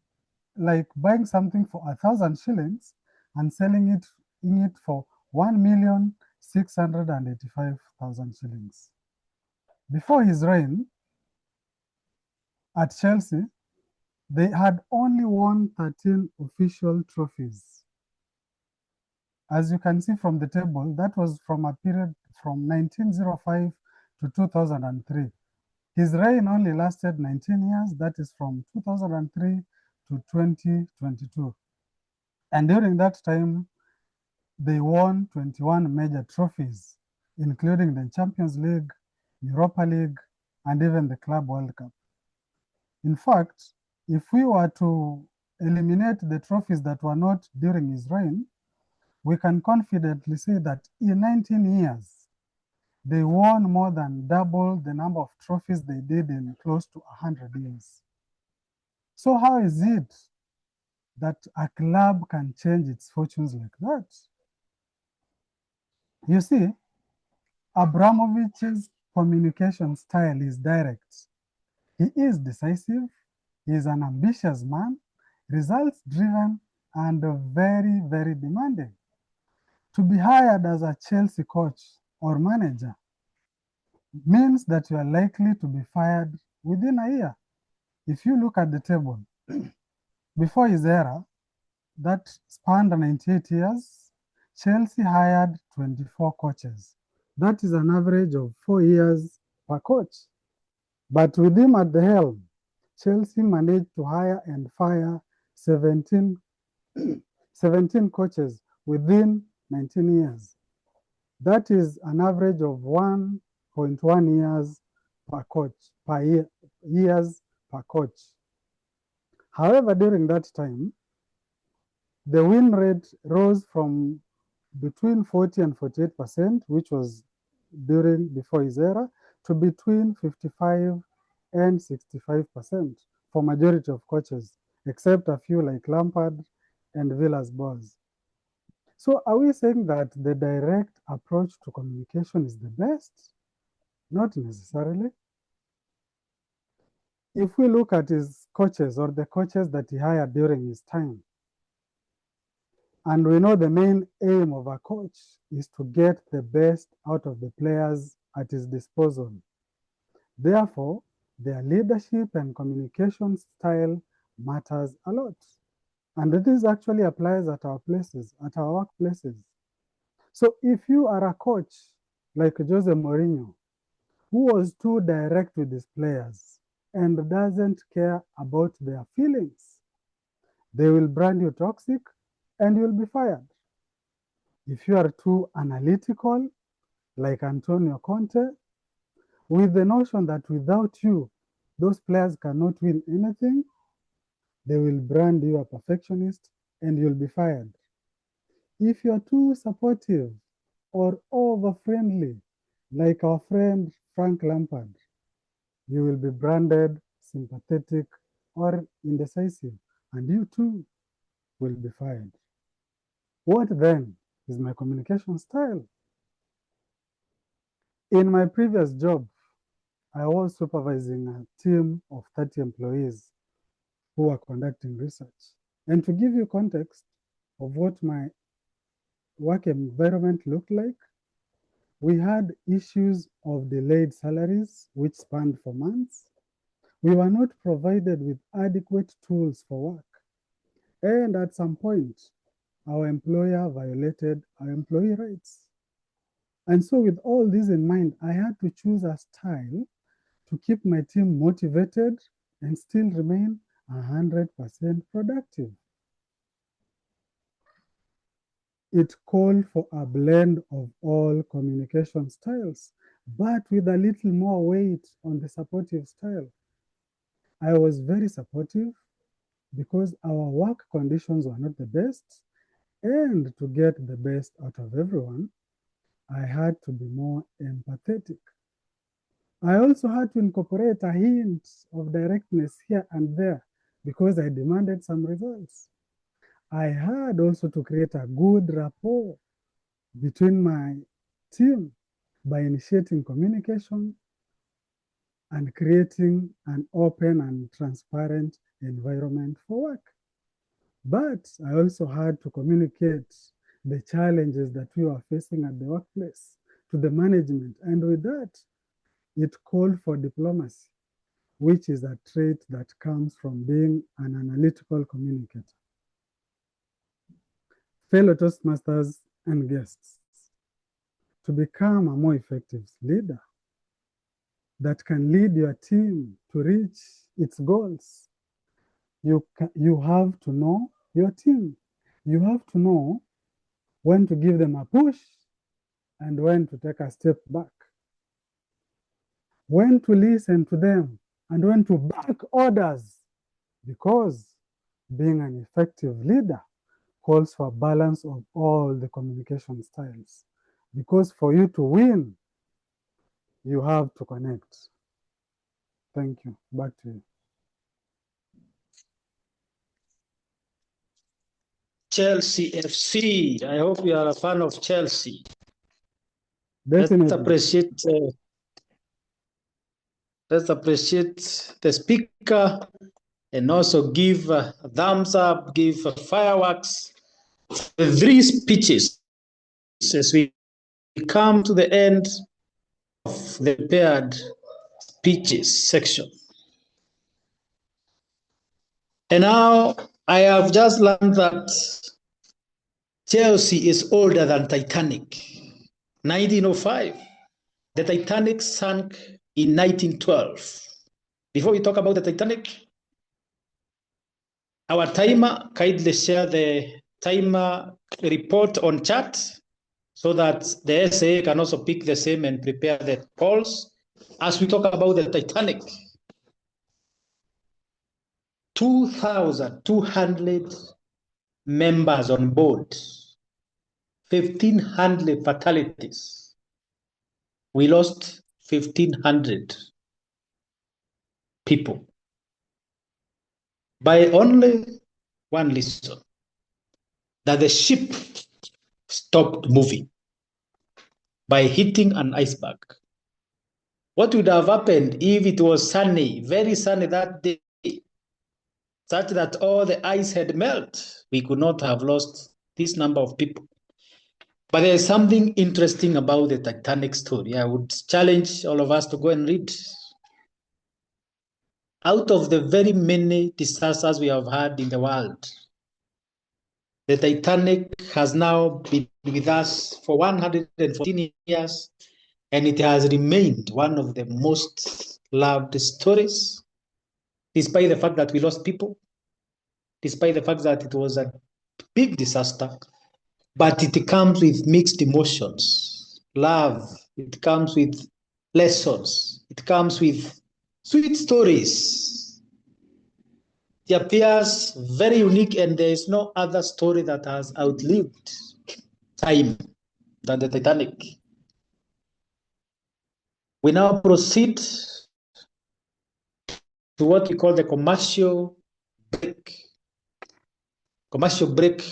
like buying something for 1,000 shillings and selling it for 1,685,000 shillings. Before his reign at Chelsea, they had only won 13 official trophies. As you can see from the table, that was from a period from 1905 to 2003. His reign only lasted 19 years, that is from 2003 to 2022. And during that time, they won 21 major trophies, including the Champions League, Europa League, and even the Club World Cup. In fact, if we were to eliminate the trophies that were not during his reign, we can confidently say that in 19 years, they won more than double the number of trophies they did in close to 100 years. So how is it that a club can change its fortunes like that? You see, Abramovich's communication style is direct. He is decisive, he is an ambitious man, results-driven, and very, very demanding. To be hired as a Chelsea coach or manager means that you are likely to be fired within a year. If you look at the table, before his era, that spanned 98 years, Chelsea hired 24 coaches. That is an average of 4 years per coach. But with him at the helm, Chelsea managed to hire and fire 17 coaches within 19 years. That is an average of 1.1 years per coach, years per coach. However, during that time, the win rate rose from between 40 and 48%, which was before his era, to between 55 and 65% for majority of coaches, except a few like Lampard and Villas-Boas. So are we saying that the direct approach to communication is the best? Not necessarily. If we look at his coaches or the coaches that he hired during his time, and we know the main aim of a coach is to get the best out of the players at his disposal. Therefore, their leadership and communication style matters a lot. And this actually applies at our places, at our workplaces. So if you are a coach like Jose Mourinho, who was too direct with his players and doesn't care about their feelings, they will brand you toxic and you'll be fired. If you are too analytical, like Antonio Conte, with the notion that without you, those players cannot win anything, they will brand you a perfectionist and you'll be fired. If you're too supportive or over-friendly, like our friend Frank Lampard, you will be branded sympathetic or indecisive, and you too will be fired. What then is my communication style? In my previous job, I was supervising a team of 30 employees who were conducting research. And to give you context of what my work environment looked like, we had issues of delayed salaries, which spanned for months. We were not provided with adequate tools for work. And at some point, our employer violated our employee rights. And so with all this in mind, I had to choose a style to keep my team motivated and still remain 100% productive. It called for a blend of all communication styles, but with a little more weight on the supportive style. I was very supportive because our work conditions were not the best, and to get the best out of everyone, I had to be more empathetic. I also had to incorporate a hint of directness here and there because I demanded some results. I had also to create a good rapport between my team by initiating communication and creating an open and transparent environment for work. But I also had to communicate the challenges that we were facing at the workplace to the management. And with that, it called for diplomacy, which is a trait that comes from being an analytical communicator. Fellow Toastmasters and guests, to become a more effective leader that can lead your team to reach its goals, you have to know your team. You have to know when to give them a push and when to take a step back, when to listen to them and when to back orders, because being an effective leader calls for a balance of all the communication styles. Because for you to win, you have to connect. Thank you. Back to you. Chelsea FC. I hope you are a fan of Chelsea. Definitely. Let's appreciate the speaker and also give a thumbs up, give fireworks. The 3 speeches as we come to the end of the prepared speeches section. And now I have just learned that Chelsea is older than Titanic. 1905. The Titanic sank in 1912. Before we talk about the Titanic, our timer, kindly share the timer report on chat so that the SA can also pick the same and prepare the polls as we talk about the Titanic. 2,200 members on board, 1,500 fatalities. We lost 1,500 people by only one reason, that the ship stopped moving by hitting an iceberg. What would have happened if it was sunny, very sunny that day, such that all the ice had melted? We could not have lost this number of people. But there's something interesting about the Titanic story. I would challenge all of us to go and read. Out of the very many disasters we have had in the world, the Titanic has now been with us for 114 years, and it has remained one of the most loved stories, despite the fact that we lost people, despite the fact that it was a big disaster. But it comes with mixed emotions, love, it comes with lessons, it comes with sweet stories. It appears very unique, and there is no other story that has outlived time than the Titanic. We now proceed to what we call the commercial break. Commercial break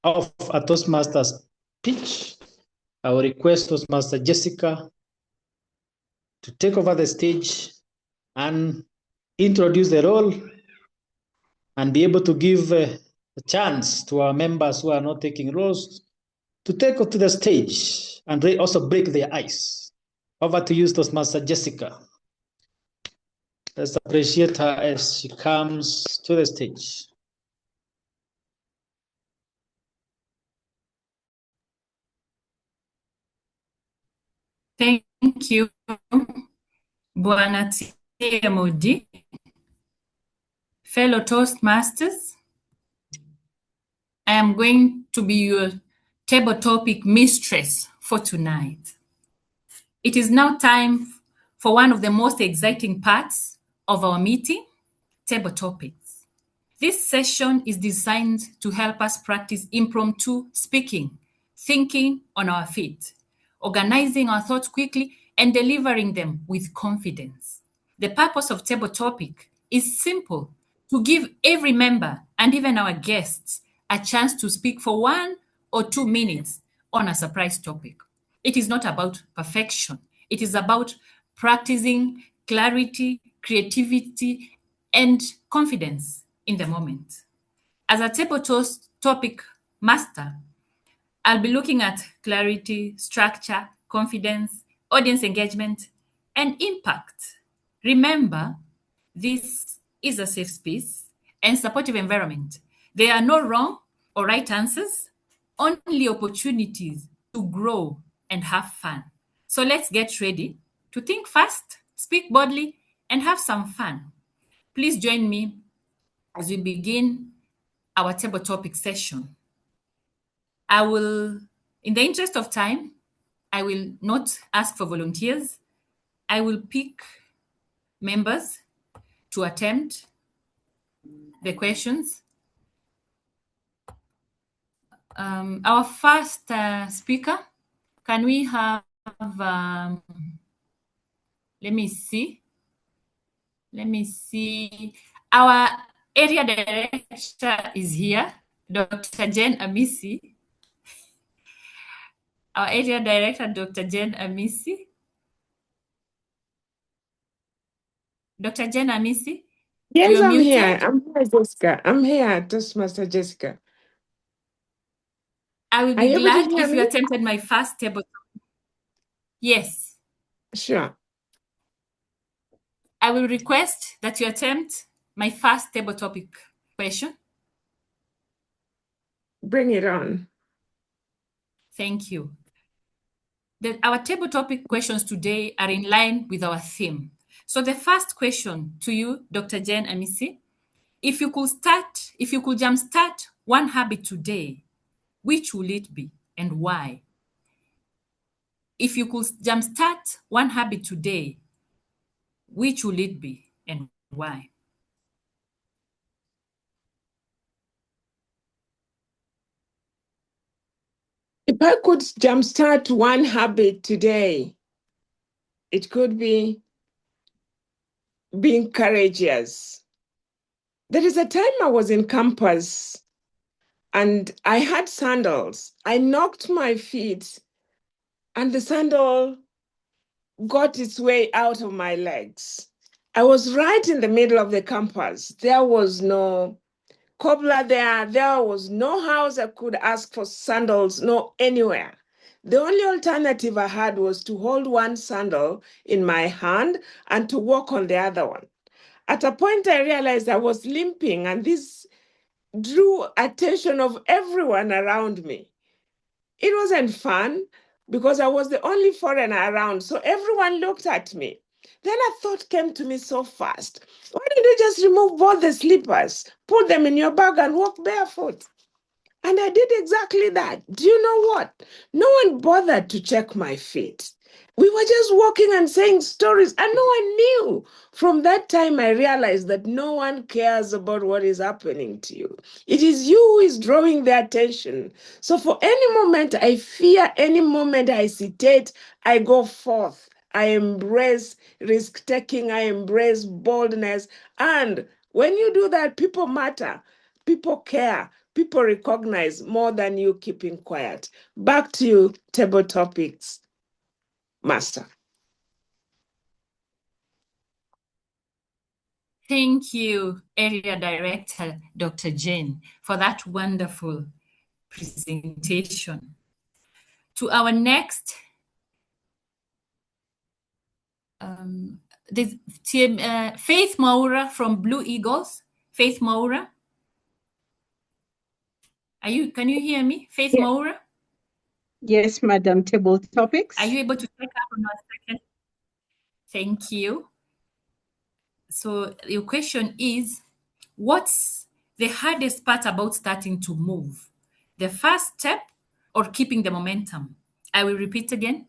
of a Toastmasters pitch. I will request Toastmaster Jessica to take over the stage and introduce the role and be able to give a chance to our members who are not taking roles to take up to the stage and also break their ice. Over to you, Toastmaster Jessica. Let's appreciate her as she comes to the stage. Thank you, Bwana TMOD. Fellow Toastmasters, I am going to be your table topic mistress for tonight. It is now time for one of the most exciting parts of our meeting, table topics. This session is designed to help us practice impromptu speaking, thinking on our feet, organizing our thoughts quickly, and delivering them with confidence. The purpose of table topic is simple: to give every member and even our guests a chance to speak for 1 or 2 minutes on a surprise topic. It is not about perfection. It is about practicing clarity, creativity, and confidence in the moment. As a table topic master, I'll be looking at clarity, structure, confidence, audience engagement, and impact. Remember, this is a safe space and supportive environment. There are no wrong or right answers, only opportunities to grow and have fun. So let's get ready to think fast, speak boldly, and have some fun. Please join me as we begin our table topic session. In the interest of time, I will not ask for volunteers. I will pick members to attempt the questions. Our first speaker, can we have, let me see. Our area director is here, Dr. Jen Amisi. Our area director, Dr. Jen Amisi. Dr. Jen Amisi? Yes, You're I'm muted. here. I'm here, Jessica. I'm here, Toastmaster Jessica. I will Are be you able to glad hear if you me? attempted my first table topic. Yes. Sure. I will request that you attempt my first table topic question. Bring it on. Thank you. Our table topic questions today are in line with our theme. So the first question to you, Dr. Jen Amisi, if you could jumpstart one habit today, which will it be and why? If you could jumpstart one habit today, which will it be and why? If I could jumpstart one habit today, it could be being courageous. There is a time I was in campus and I had sandals. I knocked my feet and the sandal got its way out of my legs. I was right in the middle of the campus. There was no cobbler there. There was no house I could ask for sandals, no anywhere. The only alternative I had was to hold one sandal in my hand and to walk on the other one. At a point, I realized I was limping, and this drew attention of everyone around me. It wasn't fun because I was the only foreigner around, so everyone looked at me. Then a thought came to me so fast. Why don't you just remove both the slippers, put them in your bag, and walk barefoot? And I did exactly that. Do you know what? No one bothered to check my feet. We were just walking and saying stories, and no one knew. From that time, I realized that no one cares about what is happening to you. It is you who is drawing their attention. So for any moment I fear, any moment I hesitate, I go forth. I embrace risk-taking. I embrace boldness. And when you do that, people matter. People care. People recognize more than you keeping quiet. Back to you, table topics, master. Thank you, Area Director Dr. Jane, for that wonderful presentation. To our next, Faith Maura from Blue Eagles. Faith Maura. Can you hear me? Faith Maura? Yes, Madam. Table topics. Are you able to check up on our second? Thank you. So your question is, What's the hardest part about starting to move? The first step or keeping the momentum? I will repeat again.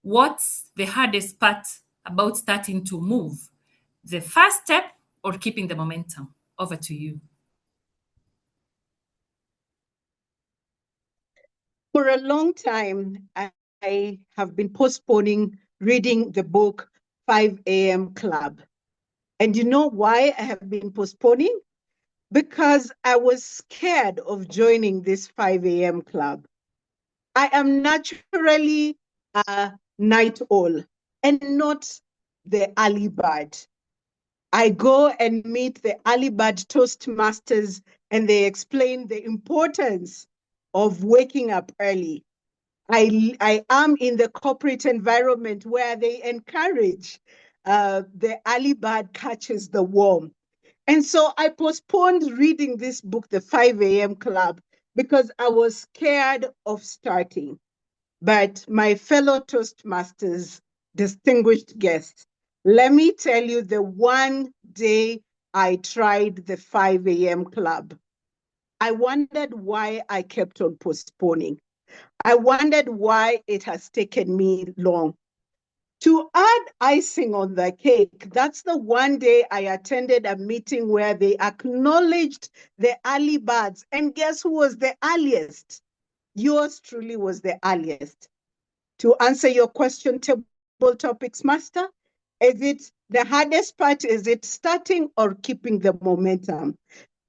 What's the hardest part about starting to move? The first step or keeping the momentum? Over to you. For a long time, I have been postponing reading the book 5 a.m. Club. And you know why I have been postponing? Because I was scared of joining this 5 a.m. club. I am naturally a night owl and not the early bird. I go and meet the early bird Toastmasters and they explain the importance of waking up early. I am in the corporate environment where they encourage the early bird catches the worm. And so I postponed reading this book, The 5 a.m. Club, because I was scared of starting. But my fellow Toastmasters, distinguished guests, let me tell you the one day I tried the 5 a.m. Club. I wondered why I kept on postponing. I wondered why it has taken me long. To add icing on the cake, that's the one day I attended a meeting where they acknowledged the early birds. And guess who was the earliest? Yours truly was the earliest. To answer your question, Table Topics Master, is it the hardest part? Is it starting or keeping the momentum?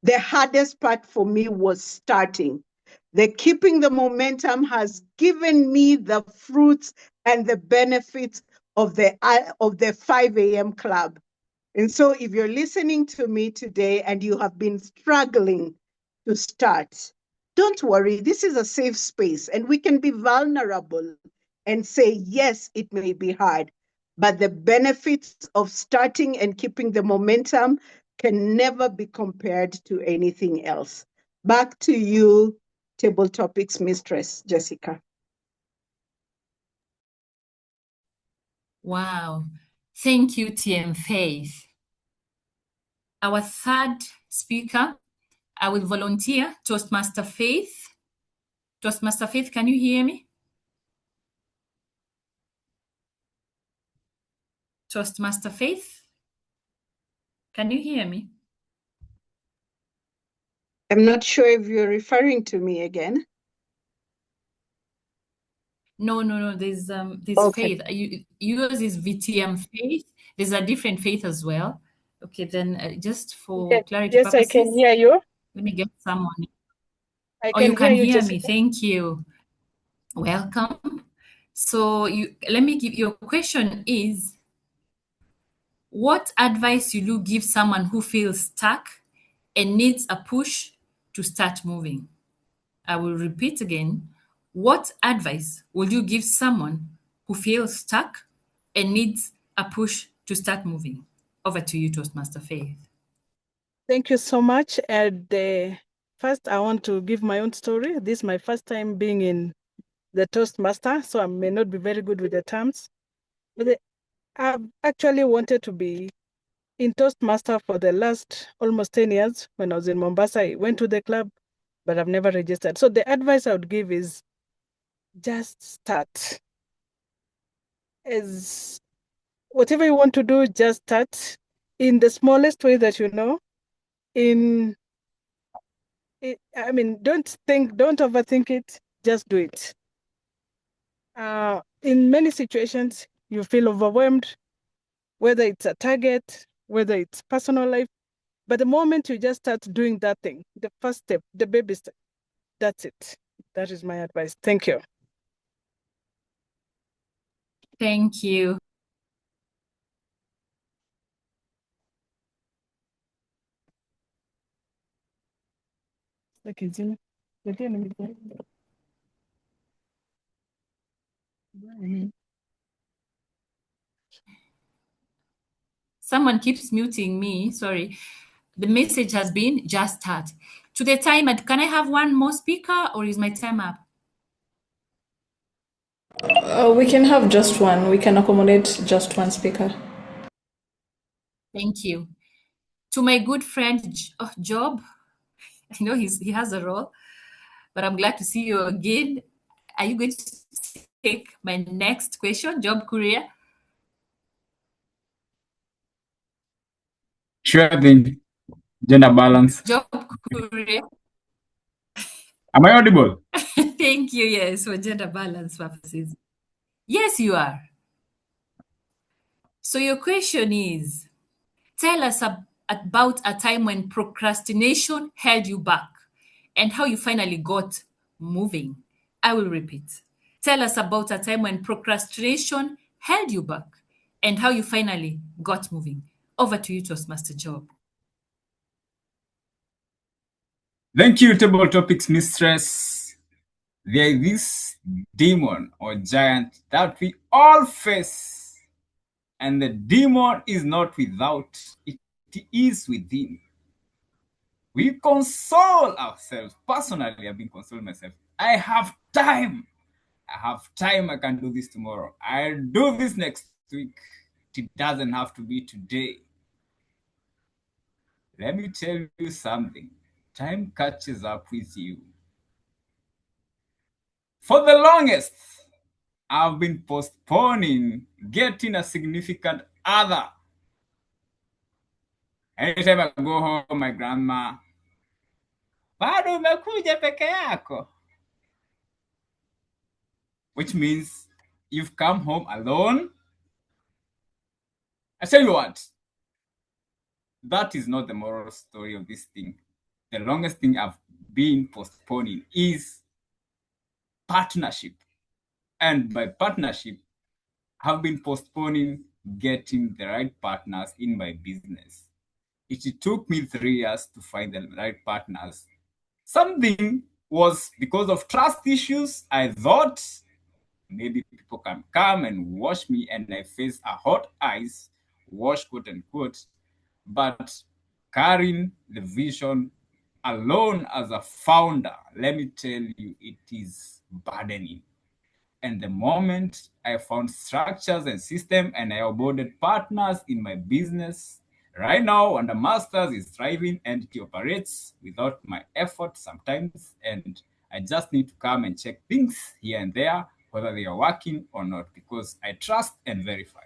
The hardest part for me was starting. The keeping the momentum has given me the fruits and the benefits of the 5 a.m. club. And so if you're listening to me today and you have been struggling to start, don't worry, this is a safe space and we can be vulnerable and say, yes, it may be hard, but the benefits of starting and keeping the momentum can never be compared to anything else. Back to you, Table Topics Mistress Jessica. Wow. Thank you, TM Faith. Our third speaker, I will volunteer, Toastmaster Faith. Toastmaster Faith, can you hear me? Toastmaster Faith, can you hear me? I'm not sure if you're referring to me again. No. There's Okay. Faith. Yours is VTM Faith. There's a different Faith as well. Okay, then just for clarity Yes, purposes, I can hear you. let me get someone. I Oh, can you can hear you, hear me. Jessica. Thank you. Welcome. So let me give your question is, what advice will you give someone who feels stuck and needs a push to start moving? I will repeat again. What advice would you give someone who feels stuck and needs a push to start moving? Over to you, Toastmaster Faith. Thank you so much. And first, I want to give my own story. This is my first time being in the Toastmaster, so I may not be very good with the terms. But I've actually wanted to be in Toastmaster for the last almost 10 years. When I was in Mombasa, I went to the club, but I've never registered. So the advice I would give is just start. As whatever you want to do, just start in the smallest way that you know. Don't overthink it, just do it. In many situations, you feel overwhelmed, whether it's a target, whether it's personal life. But the moment you just start doing that thing, the first step, the baby step, that's it. That is my advice. Thank you. Thank you. Someone keeps muting me. Sorry. The message has been just start. To the timer, can I have one more speaker or is my time up? We can have just one. We can accommodate just one speaker. Thank you. To my good friend Job, I know he has a role, but I'm glad to see you again. Are you going to take my next question, Job Courier? Sure thing. Gender balance. Job Courier. Am I audible? Thank you. Yes, for gender balance purposes. Yes, you are. So your question is, tell us about a time when procrastination held you back and how you finally got moving. I will repeat. Tell us about a time when procrastination held you back and how you finally got moving. Over to you, Toastmaster Job. Thank you, Table Topics Mistress. There is this demon or giant that we all face, and the demon is not without, it is within. We console ourselves. Personally, I've been consoling myself. I have time. I can do this tomorrow. I'll do this next week. It doesn't have to be today. Let me tell you something. Time catches up with you. For the longest, I've been postponing getting a significant other. Anytime I go home, my grandma, bado umekuja peke yako? Which means you've come home alone. I tell you what, that is not the moral story of this thing. The longest thing I've been postponing is partnership. And by partnership, I've been postponing getting the right partners in my business. It took me 3 years to find the right partners. Something was because of trust issues. I thought maybe people can come and wash me and I face a hot ice, wash quote unquote. But carrying the vision alone as a founder, let me tell you, it is burdening. And the moment I found structures and system and I onboarded partners in my business, right now Wonder Masters is thriving and it operates without my effort sometimes. And I just need to come and check things here and there, whether they are working or not, because I trust and verify.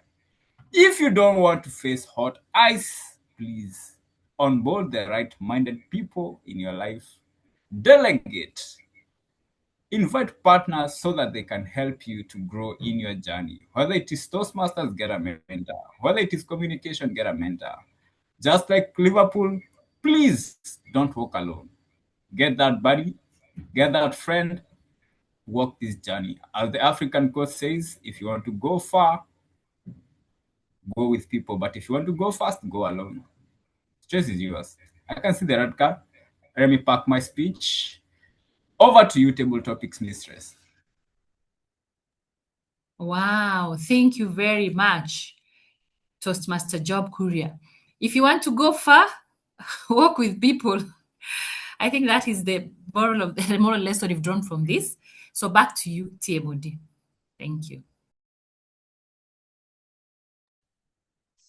If you don't want to face hot ice, please onboard the right-minded people in your life. Delegate. Invite partners so that they can help you to grow in your journey. Whether it is Toastmasters, get a mentor. Whether it is communication, get a mentor. Just like Liverpool, please don't walk alone. Get that buddy, get that friend, walk this journey. As the African quote says, if you want to go far, go with people. But if you want to go fast, go alone. Choice is yours. I can see the red card. Let me pack my speech. Over to you, Table Topics Mistress. Wow, thank you very much, Toastmaster Job Courier. If you want to go far, walk with people. I think that is the moral lesson you've drawn from this. So back to you, TMOD. Thank you.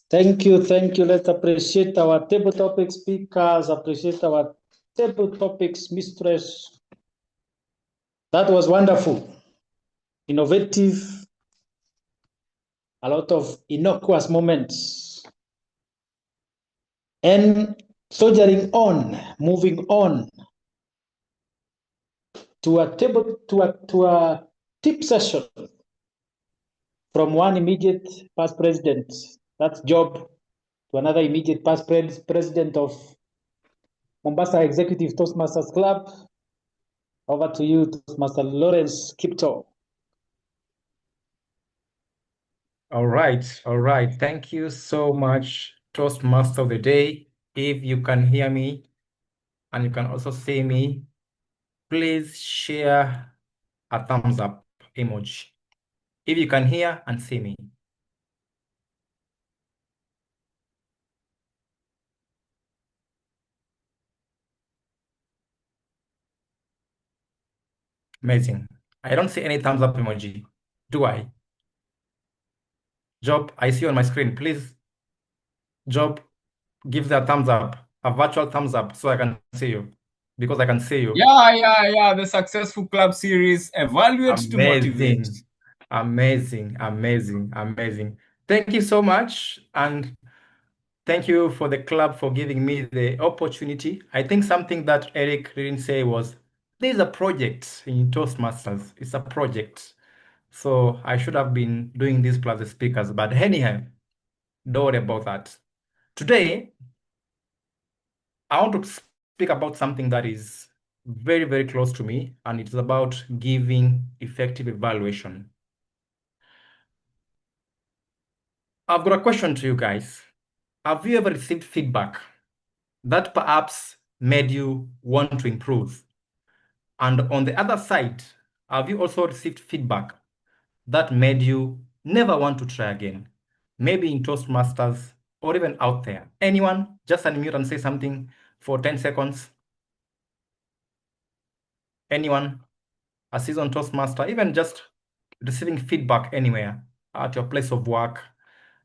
Thank you. Let's appreciate our table topic speakers, appreciate our table topics mistress. That was wonderful, innovative, a lot of innocuous moments. And soldiering on, moving on to a tip session from one immediate past president, that's Job, to another immediate past president of Mombasa Executive Toastmasters Club. Over to you, Toastmaster Lawrence Kipto. All right. Thank you so much, Toastmaster of the Day. If you can hear me and you can also see me, please share a thumbs up emoji. If you can hear and see me. Amazing. I don't see any thumbs up emoji. Do I? Job, I see on my screen. Please, Job, gives a thumbs up, a virtual thumbs up, so I can see you, because I can see you. Yeah. The successful club series, evaluate to motivate. Amazing. Thank you so much, and thank you for the club for giving me the opportunity. I think something that Eric didn't say was, there's a project in Toastmasters. It's a project. So I should have been doing this plus the speakers, but anyhow, don't worry about that. Today, I want to speak about something that is very, very close to me, and it's about giving effective evaluation. I've got a question to you guys. Have you ever received feedback that perhaps made you want to improve? And on the other side, have you also received feedback that made you never want to try again? Maybe in Toastmasters or even out there. Anyone? Just unmute and say something for 10 seconds. Anyone? A seasoned Toastmaster, even just receiving feedback anywhere, at your place of work,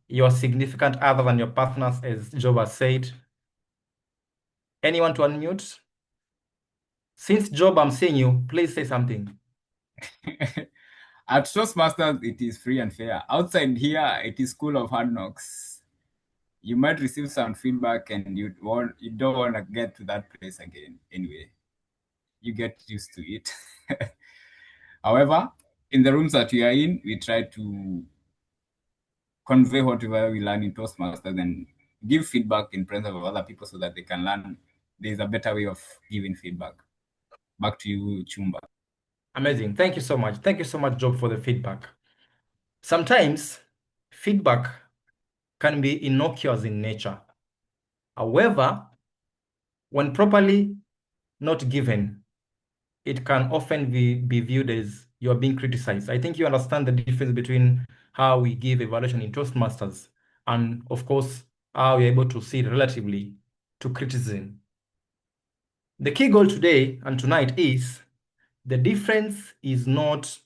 your significant other than your partners, as Job has said. Anyone to unmute? Since Job, I'm seeing you, please say something. At Toastmasters, it is free and fair. Outside here, it is school of hard knocks. You might receive some feedback and you don't want to get to that place again. Anyway, you get used to it. However, in the rooms that we are in, we try to convey whatever we learn in Toastmasters and give feedback in presence of other people so that they can learn. There's a better way of giving feedback. Back to you, Chumba. Amazing. Thank you so much. Thank you so much, Job, for the feedback. Sometimes feedback can be innocuous in nature. However, when properly not given, it can often be viewed as you're being criticized. I think you understand the difference between how we give evaluation in Toastmasters and, of course, how we're able to see it relatively to criticism. The key goal today and tonight is the difference is not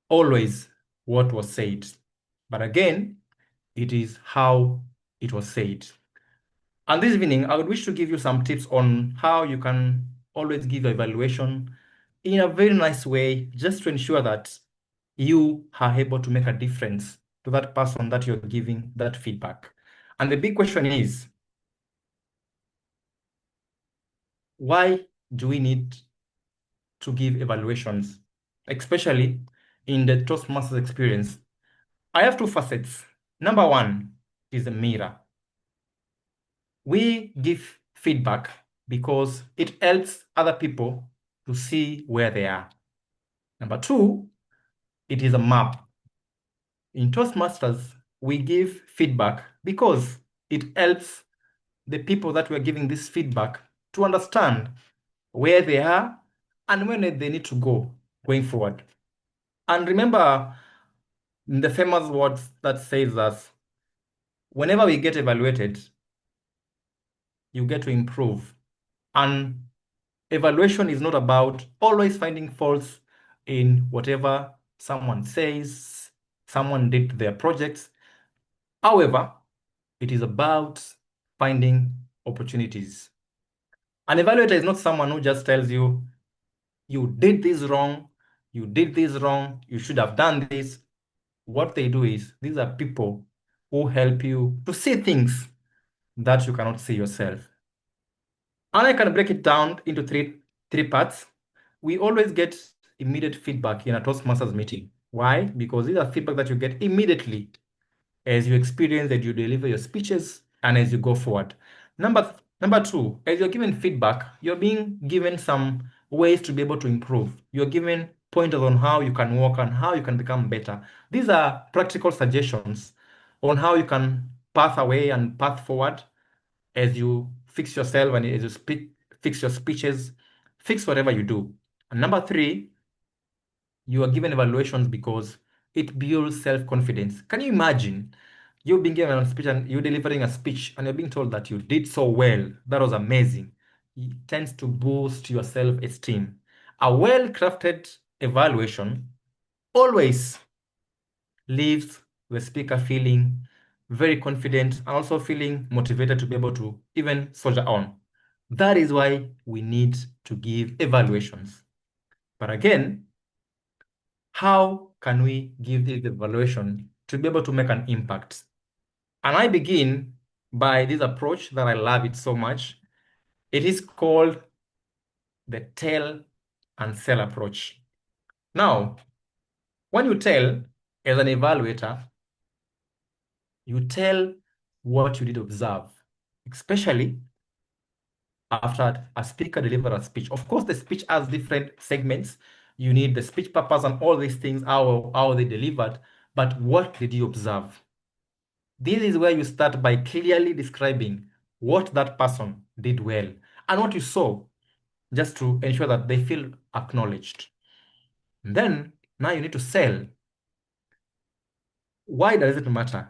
always what was said, but again, it is how it was said. And this evening, I would wish to give you some tips on how you can always give your evaluation in a very nice way, just to ensure that you are able to make a difference to that person that you're giving that feedback. And the big question is, why do we need to give evaluations, especially in the Toastmasters experience? I have two facets. Number one is a mirror. We give feedback because it helps other people to see where they are. Number two, it is a map. In Toastmasters, we give feedback because it helps the people that we're giving this feedback to understand where they are and where they need to go going forward. And remember the famous words that says that whenever we get evaluated, you get to improve. And evaluation is not about always finding faults in whatever someone says, someone did their projects. However, it is about finding opportunities. An evaluator is not someone who just tells you, you did this wrong, you did this wrong, you should have done this. What they do is, these are people who help you to see things that you cannot see yourself. And I can break it down into three parts. We always get immediate feedback in a Toastmasters meeting. Why? Because these are feedback that you get immediately as you experience, that you deliver your speeches, and as you go forward. Number two, as you're given feedback, you're being given some ways to be able to improve. You're given pointers on how you can work and how you can become better. These are practical suggestions on how you can path away and path forward as you fix yourself and as you fix your speeches, fix whatever you do. And number three, you are given evaluations because it builds self-confidence. Can you imagine you being given a speech and you delivering a speech and you're being told that you did so well? That was amazing. It tends to boost your self-esteem. A well-crafted evaluation always leaves the speaker feeling very confident, and also feeling motivated to be able to even soldier on. That is why we need to give evaluations. But again, how can we give this evaluation to be able to make an impact? And I begin by this approach that I love it so much. It is called the tell and sell approach. Now, when you tell as an evaluator, you tell what you did observe, especially after a speaker delivered a speech. Of course, the speech has different segments. You need the speech purpose and all these things, how they delivered, but what did you observe? This is where you start by clearly describing what that person did well and what you saw, just to ensure that they feel acknowledged. And then now you need to sell. Why does it matter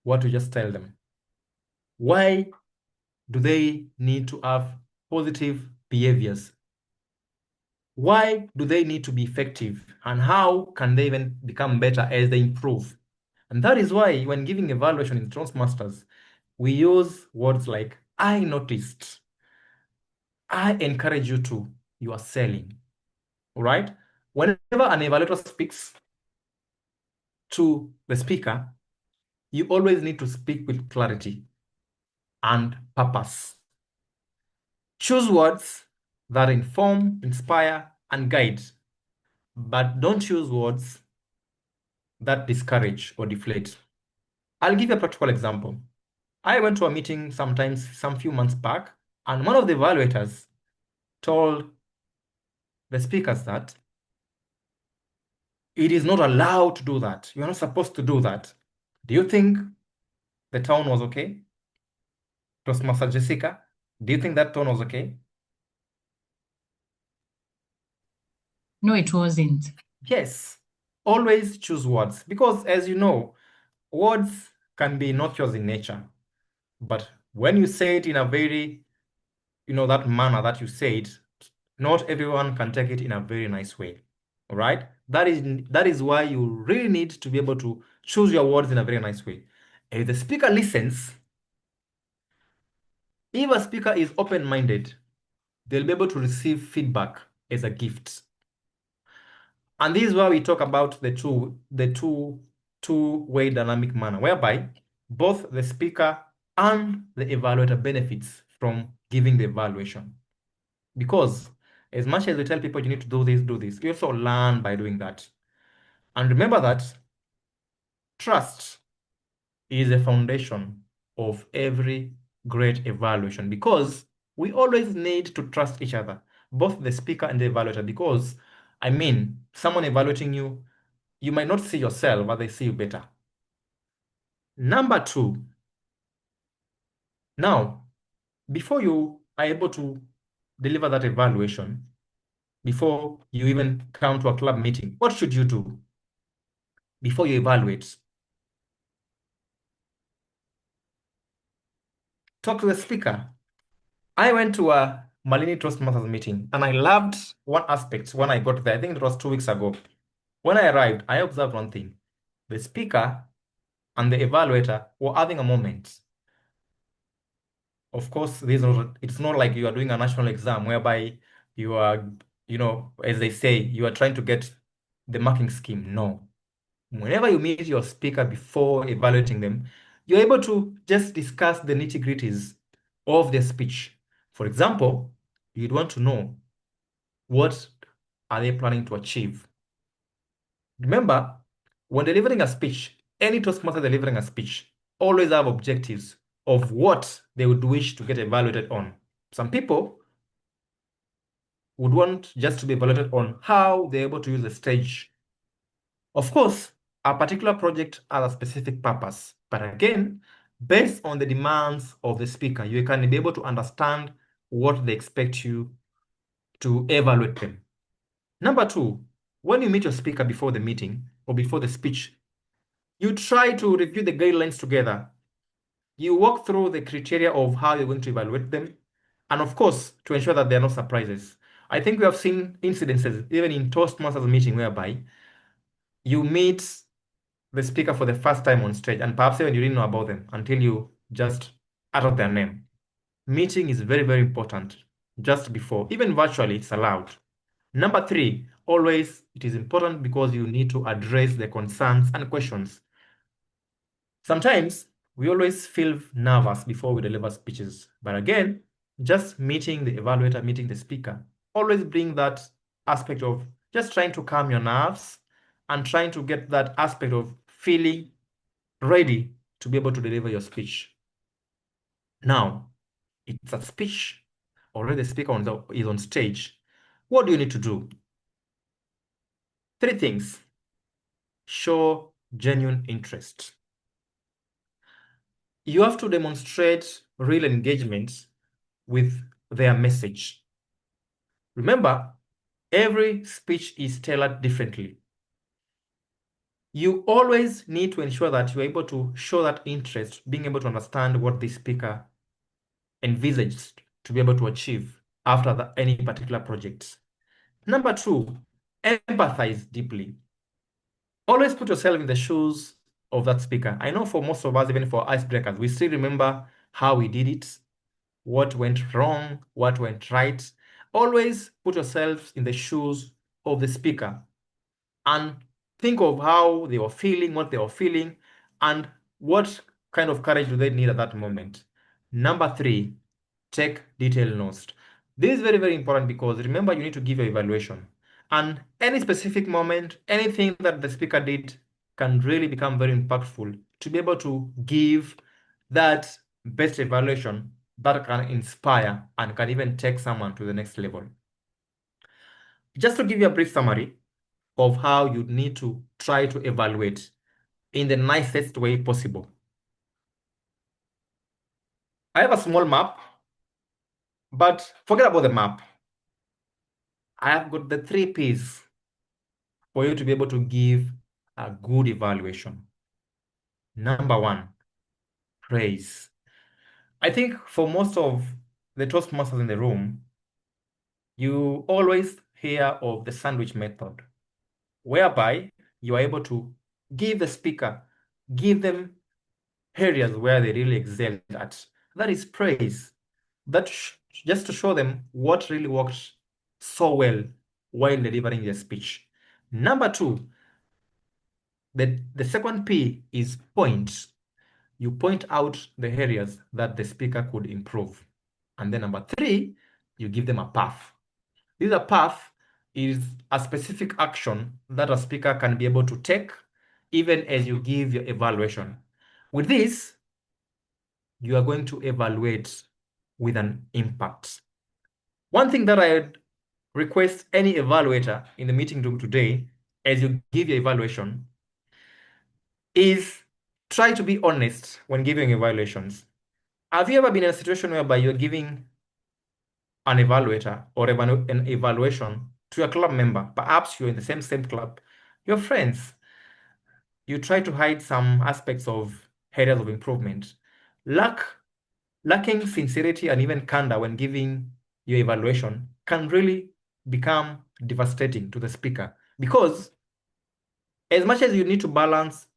what you just tell them? Why do they need to have positive behaviors? Why do they need to be effective? And how can they even become better as they improve? And that is why when giving evaluation in Toastmasters, we use words like, I noticed, I encourage you to, you are selling. All right? Whenever an evaluator speaks to the speaker, you always need to speak with clarity and purpose. Choose words that inform, inspire, and guide, but don't choose words that discourage or deflate. I'll give you a practical example. I went to a meeting some few months back, and one of the evaluators told the speakers that it is not allowed to do that. You're not supposed to do that. Do you think the tone was okay? Toastmaster Jessica, do you think that tone was okay? No, it wasn't. Yes. Always choose words because, as you know, words can be innocuous in nature. But when you say it in a very, that manner that you say it, not everyone can take it in a very nice way. All right? That is why you really need to be able to choose your words in a very nice way. If the speaker listens, if a speaker is open-minded, they'll be able to receive feedback as a gift. And this is where we talk about the two-way dynamic manner, whereby both the speaker and the evaluator benefits from giving the evaluation. Because as much as we tell people you need to do this, you also learn by doing that. And remember that trust is the foundation of every great evaluation, because we always need to trust each other, both the speaker and the evaluator, because someone evaluating you, you might not see yourself, but they see you better. Number two, now, before you are able to deliver that evaluation, before you even come to a club meeting, what should you do before you evaluate? Talk to the speaker. I went to a Malini Toastmasters meeting, and I loved one aspect when I got there. I think it was 2 weeks ago. When I arrived, I observed one thing. The speaker and the evaluator were having a moment. Of course, it's not like you are doing a national exam whereby you are, as they say, you are trying to get the marking scheme. No. Whenever you meet your speaker before evaluating them, you're able to just discuss the nitty-gritties of their speech. For example, you'd want to know, what are they planning to achieve? Remember, when delivering a speech, any Toastmaster delivering a speech always have objectives of what they would wish to get evaluated on. Some people would want just to be evaluated on how they're able to use the stage. Of course, a particular project has a specific purpose, but again, based on the demands of the speaker, you can be able to understand what they expect you to evaluate them. Number two, when you meet your speaker before the meeting or before the speech, you try to review the guidelines together. You walk through the criteria of how you're going to evaluate them, and of course, to ensure that there are no surprises. I think we have seen incidences, even in Toastmasters meeting, whereby you meet the speaker for the first time on stage, and perhaps even you didn't know about them until you just uttered their name. Meeting is very, very important just before, even virtually, it's allowed. Number 3, always it is important because you need to address the concerns and questions. Sometimes we always feel nervous before we deliver speeches, but again, just meeting the evaluator, meeting the speaker, always bring that aspect of just trying to calm your nerves and trying to get that aspect of feeling ready to be able to deliver your speech. Now, it's a speech, already the speaker is on stage. What do you need to do? 3 things. Show genuine interest. You have to demonstrate real engagement with their message. Remember, every speech is tailored differently. You always need to ensure that you're able to show that interest, being able to understand what the speaker envisaged to be able to achieve after any particular project. Number 2, empathize deeply. Always put yourself in the shoes of that speaker. I know for most of us, even for icebreakers, we still remember how we did it, what went wrong, what went right. Always put yourself in the shoes of the speaker and think of how they were feeling, what they were feeling, and what kind of courage do they need at that moment. Number 3, take detailed notes. This is very, very important because remember, you need to give your evaluation. And any specific moment, anything that the speaker did can really become very impactful to be able to give that best evaluation that can inspire and can even take someone to the next level. Just to give you a brief summary of how you need to try to evaluate in the nicest way possible. I have a small map, but forget about the map. I have got the 3 P's for you to be able to give a good evaluation. Number 1, praise. I think for most of the Toastmasters in the room, you always hear of the sandwich method, whereby you are able to give the speaker, give them areas where they really excel at. That is praise. That just to show them what really worked so well while delivering their speech. Number 2, the second P is point. You point out the areas that the speaker could improve. And then number 3, you give them a path. This path is a specific action that a speaker can be able to take even as you give your evaluation. With this, you are going to evaluate with an impact. One thing that I request any evaluator in the meeting room today, as you give your evaluation, is try to be honest when giving evaluations. Have you ever been in a situation whereby you're giving an evaluator or an evaluation to a club member? Perhaps you're in the same club, you're friends. You try to hide some aspects of areas of improvement. Lacking sincerity and even candor when giving your evaluation can really become devastating to the speaker, because as much as you need to balance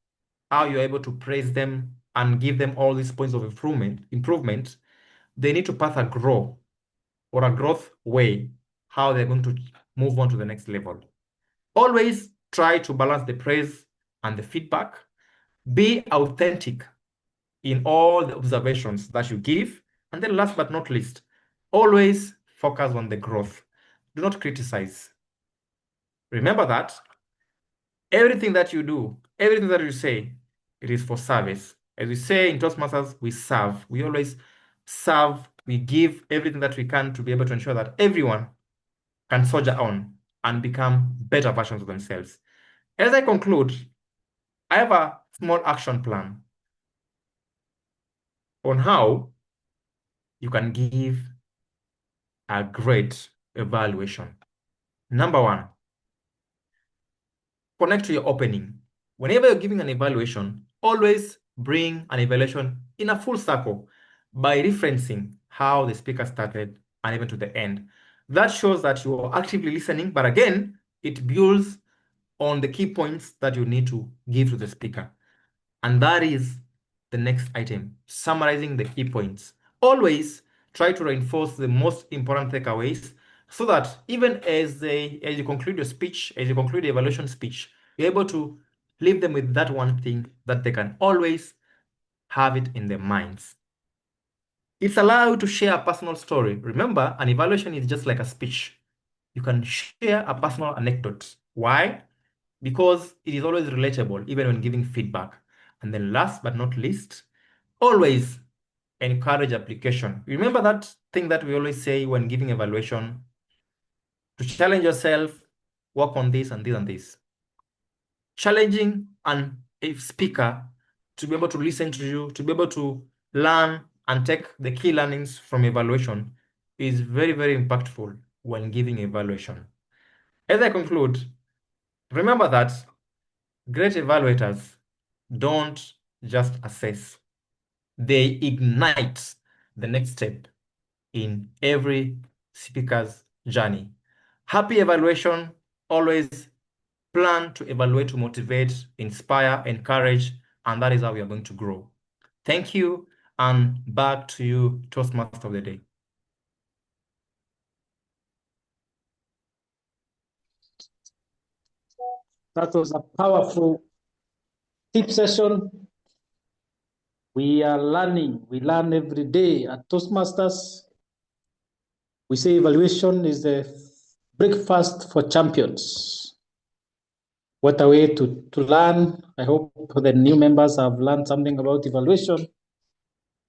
how you're able to praise them and give them all these points of improvement, they need to path a growth way, how they're going to move on to the next level. Always try to balance the praise and the feedback. Be authentic in all the observations that you give. And then last but not least, always focus on the growth. Do not criticize. Remember that everything that you do, everything that you say, it is for service. As we say in Toastmasters, we serve. We always serve. We give everything that we can to be able to ensure that everyone can soldier on and become better versions of themselves. As I conclude, I have a small action plan on how you can give a great evaluation. Number 1, connect to your opening. Whenever you're giving an evaluation, always bring an evaluation in a full circle by referencing how the speaker started and even to the end. That shows that you are actively listening, but again, it builds on the key points that you need to give to the speaker. And that is the next item, summarizing the key points. Always try to reinforce the most important takeaways so that even as you conclude your speech, as you conclude the evaluation speech, you're able to leave them with that one thing that they can always have it in their minds. It's allowed to share a personal story. Remember, an evaluation is just like a speech. You can share a personal anecdote. Why? Because it is always relatable, even when giving feedback. And then last but not least, always encourage application. Remember that thing that we always say when giving evaluation, to challenge yourself, work on this and this and this. Challenging a speaker to be able to listen to you, to be able to learn and take the key learnings from evaluation is very, very impactful when giving evaluation. As I conclude, remember that great evaluators don't just assess, they ignite the next step in every speaker's journey. Happy evaluation, always plan to evaluate, to motivate, inspire, encourage, and that is how we are going to grow. Thank you, and back to you, Toastmaster of the Day. That was a powerful tip session. We are learning. We learn every day at Toastmasters. We say evaluation is the breakfast for champions. What a way to learn. I hope the new members have learned something about evaluation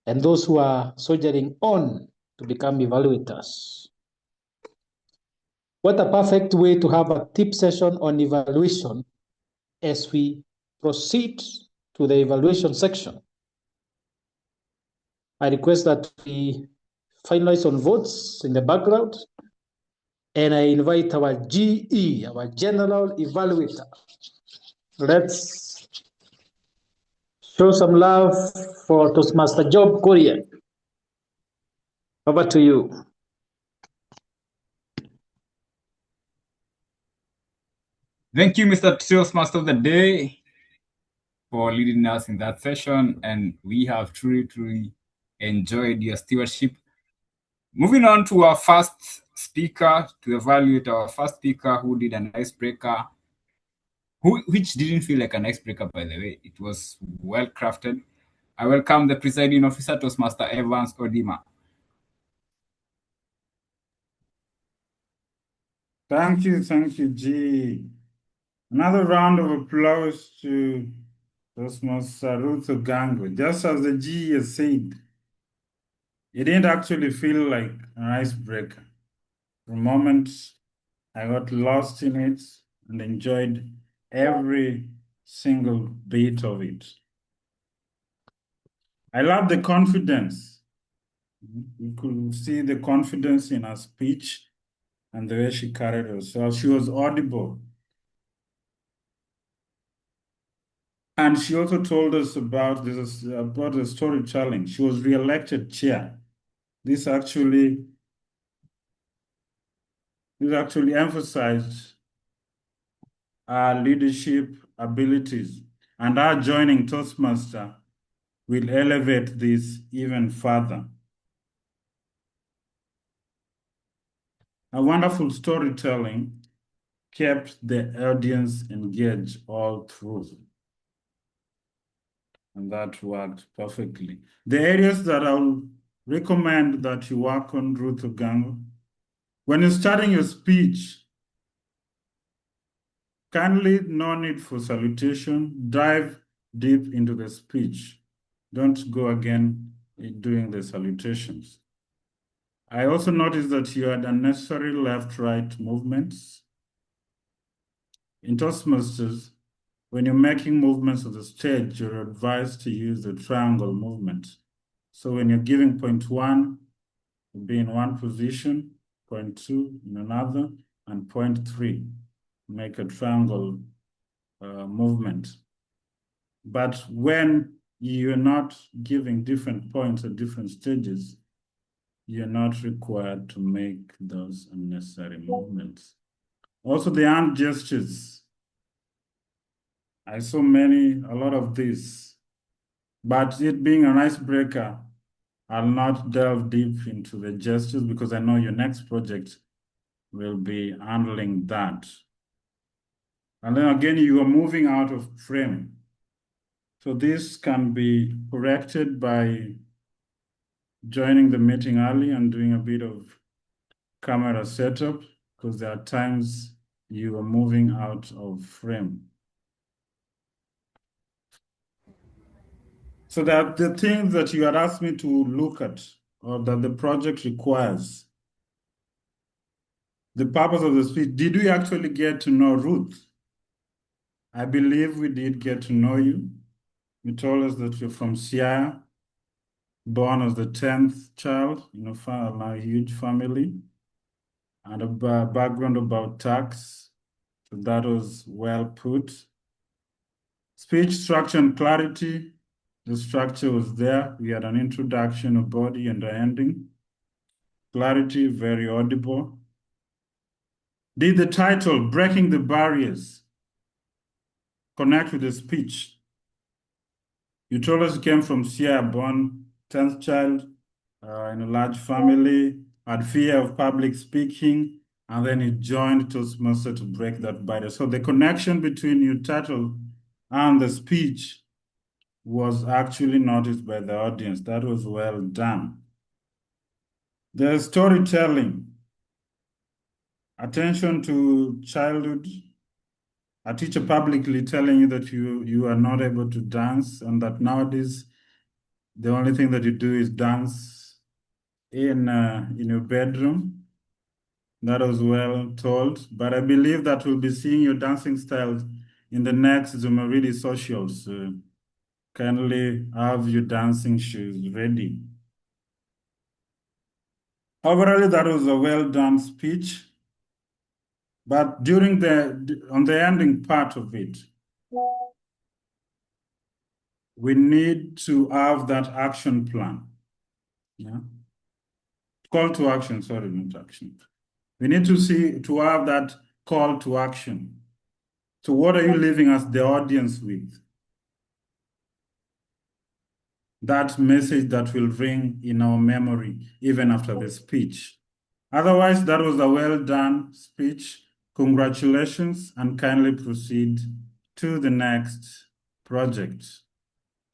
and those who are soldiering on to become evaluators. What a perfect way to have a tip session on evaluation as we proceed to the evaluation section. I request that we finalize on votes in the background, and I invite our GE, our General Evaluator. Let's show some love for Toastmaster Job Korea. Over to you. Thank you, Mr. Toastmaster of the Day, for leading us in that session, and we have truly enjoyed your stewardship. Moving on to our first speaker, to evaluate our first speaker who did an icebreaker, which didn't feel like an icebreaker, by the way. It was well crafted. I welcome the presiding officer, Toastmaster Evans Odima. Thank you, G. Another round of applause to Toastmaster Ruth Ogango. Just as the G has said, it didn't actually feel like an icebreaker. For a moment, I got lost in it and enjoyed every single bit of it. I love the confidence. You could see the confidence in her speech and the way she carried herself. She was audible. And she also told us about this, about the storytelling. She was re-elected chair. This actually emphasized our leadership abilities, and our joining Toastmaster will elevate this even further. A wonderful storytelling kept the audience engaged all through, and that worked perfectly. The areas that I'll recommend that you work on, Ruth Ogango, when you're starting your speech, kindly, no need for salutation. Dive deep into the speech. Don't go again doing the salutations. I also noticed that you had unnecessary left-right movements. In Toastmasters, when you're making movements on the stage, you're advised to use the triangle movement. So when you're giving point 1, you'll be in one position, point 2 in another, and point 3. Make a triangle movement. But when you're not giving different points at different stages, you're not required to make those unnecessary movements. Also, the hand gestures. I saw a lot of this, but it being an icebreaker, I'll not delve deep into the gestures because I know your next project will be handling that. And then again, you are moving out of frame. So this can be corrected by joining the meeting early and doing a bit of camera setup, because there are times you are moving out of frame. So that the things that you had asked me to look at or that the project requires, the purpose of the speech, did we actually get to know Ruth? I believe we did get to know you. You told us that you're from Siaya, born as the 10th child in a huge family, and a background about tax. So that was well put. Speech structure and clarity. The structure was there. We had an introduction, a body, and an ending. Clarity, very audible. Did the title, Breaking the Barriers, connect with the speech? You told us you came from Sierra, born 10th child in a large family, had fear of public speaking, and then you joined Toastmasters to break that barrier. So the connection between your title and the speech was actually noticed by the audience. That was well done. The storytelling, attention to childhood, a teacher publicly telling you that you are not able to dance and that nowadays the only thing that you do is dance in your bedroom. That was well told, but I believe that we'll be seeing your dancing styles in the next Zumaridi socials. Kindly have your dancing shoes ready. Overall, that was a well done speech, but on the ending part of it, we need to have that action plan. Yeah. Call to action, sorry, not action. We need to have that call to action. So what are you leaving us, the audience, with? That message that will ring in our memory even after the speech. Otherwise, that was a well done speech. Congratulations, and kindly proceed to the next project.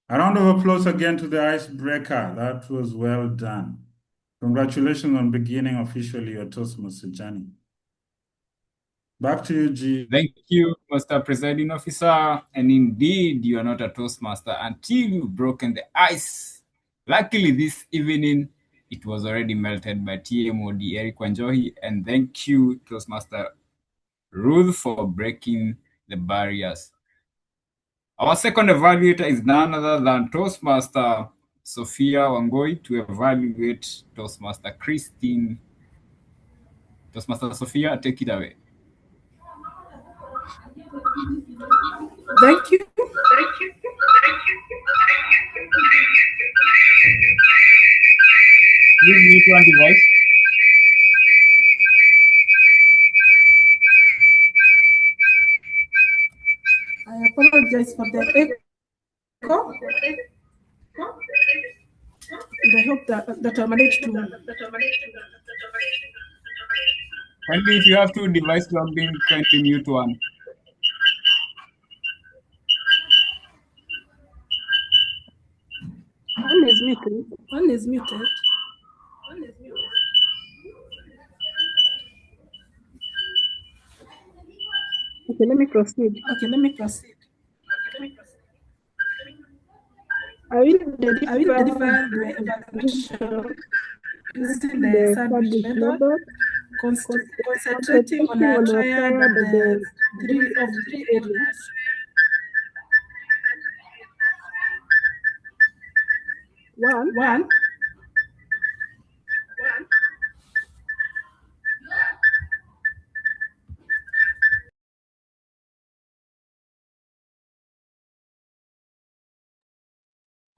A round of applause again to the icebreaker. That was well done. Congratulations on beginning officially your Toastmaster journey. Back to you, G. Thank you, Mr. Presiding Officer. And indeed, you are not a Toastmaster until you've broken the ice. Luckily, this evening, it was already melted by TMOD Eric Wanjohi. And thank you, Toastmaster Ruth, for breaking the barriers. Our second evaluator is none other than Toastmaster Sophia Wangoi to evaluate Toastmaster Christine. Toastmaster Sophia, take it away. Thank you. Please mute one device. I apologize for the echo. And I hope that I managed to. Kindly, if you have two devices logged in, kindly mute one. One is muted. One is muted. Okay, let me proceed. I will deliver the evaluation using the established method, concentrating on a triad of the three areas. One.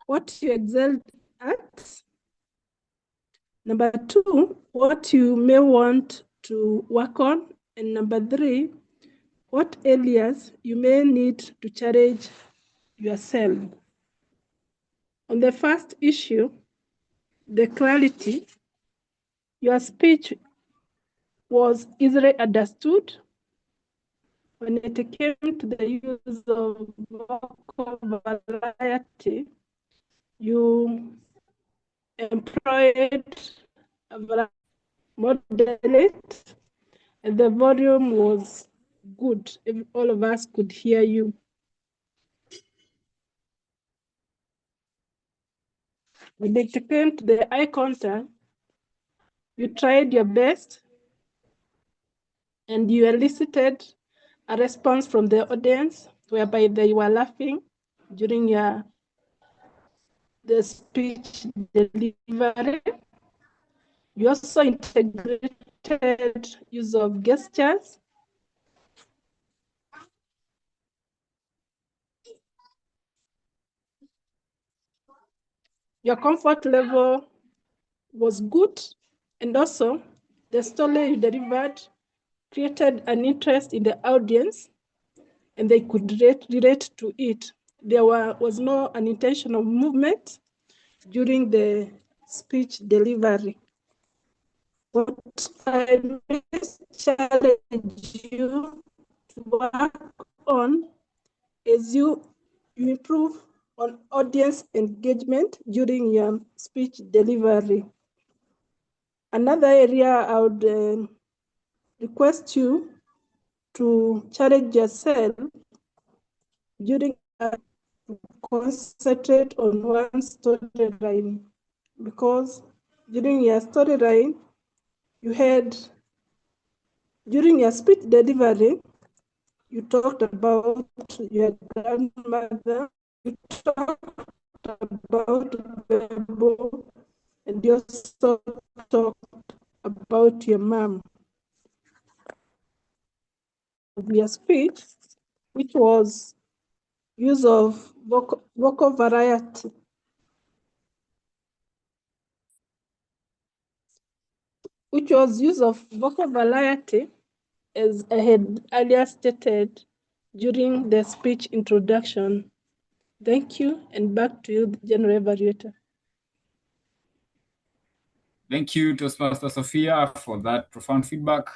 What you excelled at. Number two, what you may want to work on. And number three, what areas you may need to challenge yourself. On the first issue, the clarity, your speech was easily understood. When it came to the use of vocal variety, you employed a moderate, and the volume was good. If all of us could hear you. When it came to the eye contact, you tried your best and you elicited a response from the audience whereby they were laughing during the speech delivery. You also integrated use of gestures. Your comfort level was good, and also the story you delivered created an interest in the audience, and they could relate to it. There was no unintentional movement during the speech delivery. What I may challenge you to work on is you improve on audience engagement during your speech delivery. Another area I would request you to challenge yourself during concentrate on one storyline, because during your storyline, you had, during your speech delivery, you talked about your grandmother, you talked about the book, and you also talked about your mom. Your speech, which was use of vocal variety. Which was use of vocal variety, as I had earlier stated during the speech introduction. Thank you, and back to you, General Evaluator. Thank you, Toastmaster Sophia, for that profound feedback.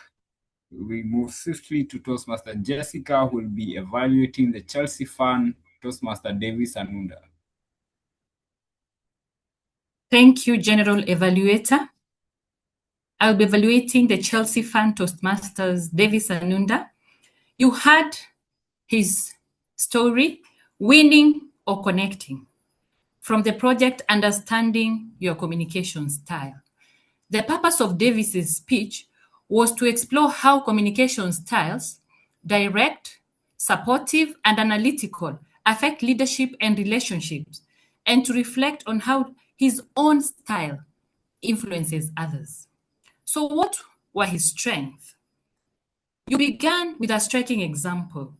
We move swiftly to Toastmaster Jessica, who will be evaluating the Chelsea fan, Toastmaster Davis Anunda. Thank you, General Evaluator. I'll be evaluating the Chelsea fan Toastmasters Davis Anunda. You heard his story, winning or connecting, from the project Understanding Your Communication Style. The purpose of Davis's speech was to explore how communication styles, direct, supportive, and analytical, affect leadership and relationships, and to reflect on how his own style influences others. So what were his strengths? You began with a striking example.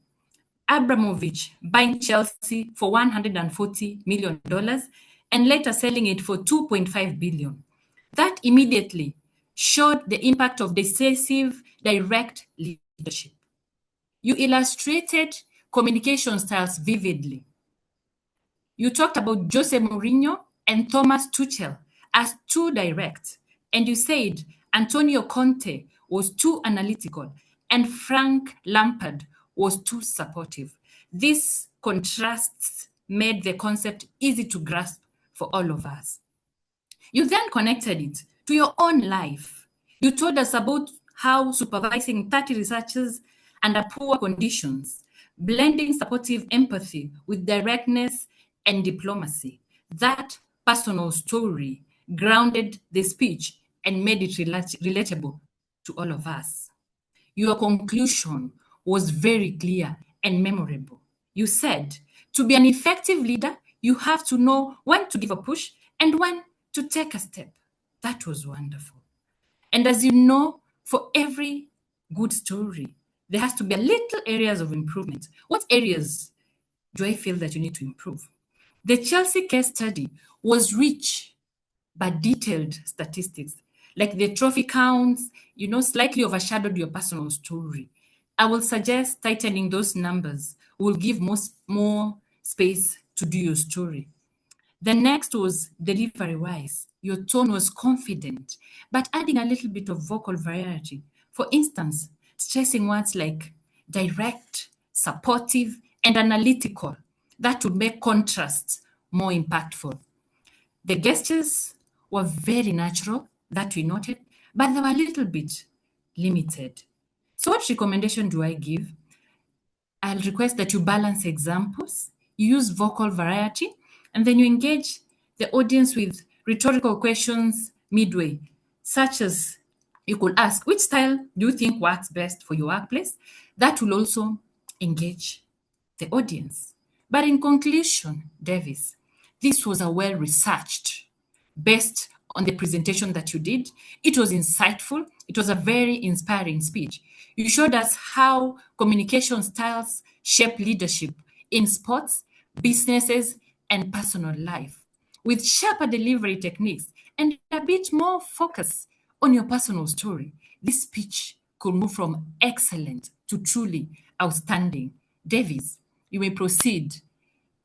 Abramovich buying Chelsea for $140 million and later selling it for $2.5 billion. That immediately showed the impact of decisive, direct leadership. You illustrated communication styles vividly. You talked about Jose Mourinho and Thomas Tuchel as too direct, and you said Antonio Conte was too analytical and Frank Lampard was too supportive. These contrasts made the concept easy to grasp for all of us. You then connected it to your own life. You told us about how supervising 30 researchers under poor conditions, blending supportive empathy with directness and diplomacy. That personal story grounded the speech and made it relatable to all of us. Your conclusion was very clear and memorable. You said, to be an effective leader, you have to know when to give a push and when to take a step. That was wonderful. And as you know, for every good story, there has to be a little areas of improvement. What areas do I feel that you need to improve? The Chelsea case study was rich but detailed statistics, like the trophy counts, slightly overshadowed your personal story. I will suggest tightening those numbers. Will give more space to do your story. The next was delivery-wise. Your tone was confident, but adding a little bit of vocal variety. For instance, stressing words like direct, supportive, and analytical. That would make contrasts more impactful. The gestures were very natural, that we noted, but they were a little bit limited. So what recommendation do I give? I'll request that you balance examples, you use vocal variety, and then you engage the audience with rhetorical questions midway, such as you could ask, which style do you think works best for your workplace? That will also engage the audience. But in conclusion, Davis, this was a well-researched, based on the presentation that you did. It was insightful. It was a very inspiring speech. You showed us how communication styles shape leadership in sports, businesses, and personal life. With sharper delivery techniques and a bit more focus on your personal story, this speech could move from excellent to truly outstanding. Davis, you may proceed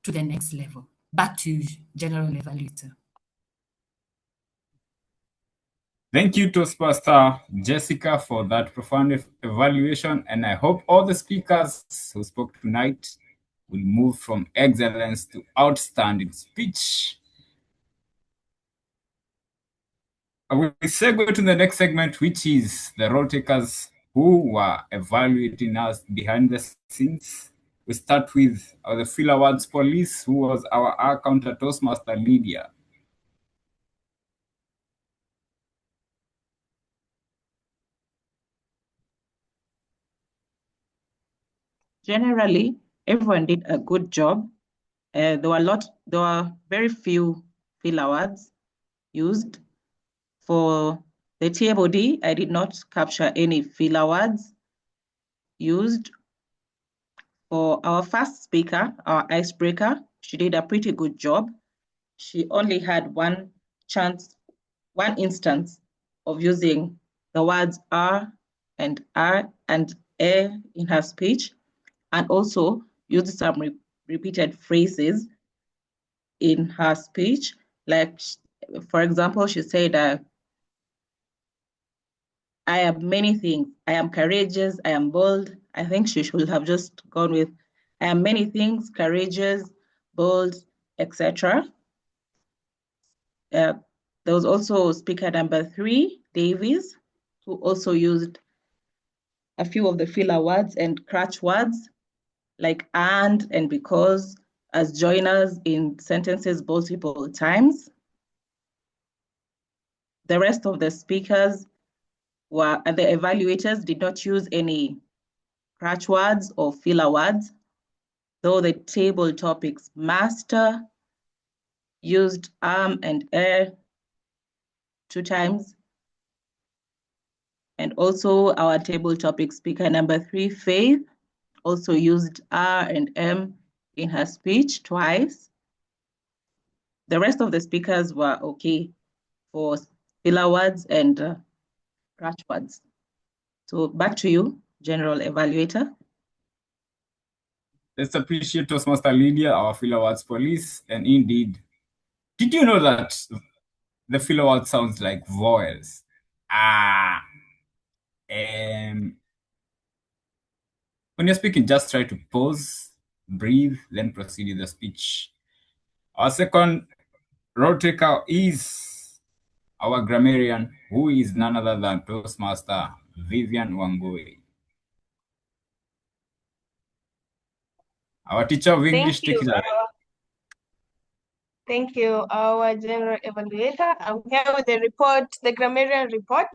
to the next level. Back to you, General Evaluator. Thank you, Toastmaster Jessica, for that profound evaluation. And I hope all the speakers who spoke tonight will move from excellence to outstanding speech. I will segue to the next segment, which is the role takers who were evaluating us behind the scenes. We start with the Phil Awards Police, who was our counter Toastmaster Lydia. Generally, everyone did a good job. There were very few fill awards used. For the TMOD, I did not capture any fill awards used. For our first speaker, our icebreaker, she did a pretty good job. She only had one instance of using the words R and A in her speech, and also used some repeated phrases in her speech. Like, for example, she said, I am many things. I am courageous, I am bold. I think she should have just gone with, I am many things, courageous, bold, etc. There was also speaker number 3, Davies, who also used a few of the filler words and crutch words like and because as joiners in sentences multiple times. The rest of the speakers and the evaluators did not use any crutch words or filler words, though the table topics master used and air 2 times. And also our table topic speaker number 3, Faith, also used R and M in her speech twice. The rest of the speakers were okay for filler words and crutch words. So back to you, General Evaluator. Let's appreciate Toastmaster Lydia, our filler words police. And indeed, did you know that the filler word sounds like vowels? When you're speaking, just try to pause, breathe, then proceed with the speech. Our second role taker is our grammarian, who is none other than Toastmaster Vivian Wangui. Our teacher of English, take it away. Thank you, our general evaluator. I'm here with the report, the grammarian report.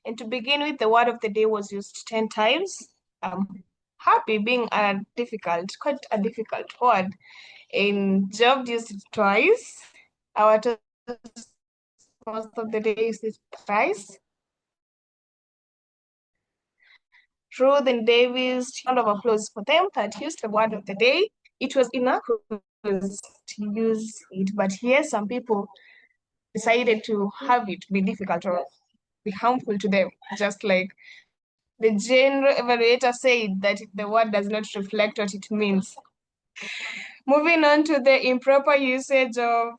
And to begin with, the word of the day was used 10 times. Happy being quite a difficult word. In job used it twice. Our most of the day used it thrice. Ruth and Davis, round of applause for them that used the word of the day. It was enough to use it, but here some people decided to have it be difficult or be harmful to them, just like The general evaluator said that the word does not reflect what it means. Moving on to the improper usage of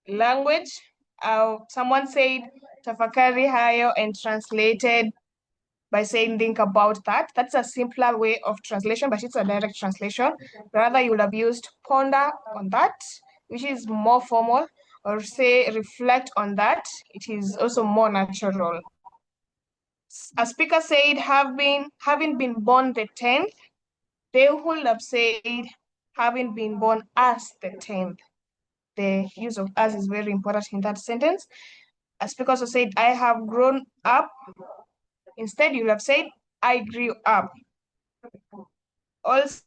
language. Someone said tafakari hayo and translated by saying think about that. That's a simpler way of translation, but it's a direct translation. Rather, you would have used ponder on that, which is more formal, or say reflect on that. It is also more natural. A speaker said having been born the 10th, they would have said having been born as the 10th. The use of as is very important in that sentence. A speaker also said, I have grown up. Instead, you would have said, I grew up. Also,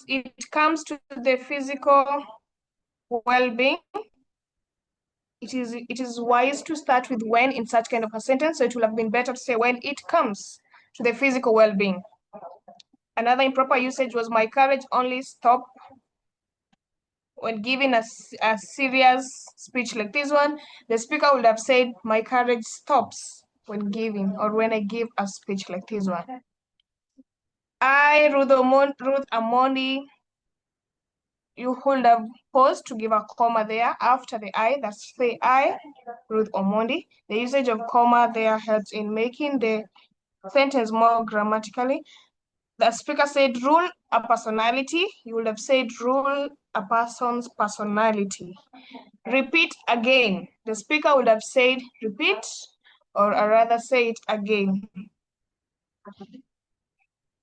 it comes to the physical well-being. It is wise to start with when in such kind of a sentence, so it would have been better to say when it comes to the physical well-being. Another improper usage was my courage only stopped when giving a serious speech like this one. The speaker would have said, my courage stops when giving or when I give a speech like this one. I, Ruth Amondi, you would have paused to give a comma there after the I. That's the I, Ruth Omondi. The usage of comma there helps in making the sentence more grammatically. The speaker said rule a personality. You would have said rule a person's personality. Repeat again. The speaker would have said repeat, or rather say it again.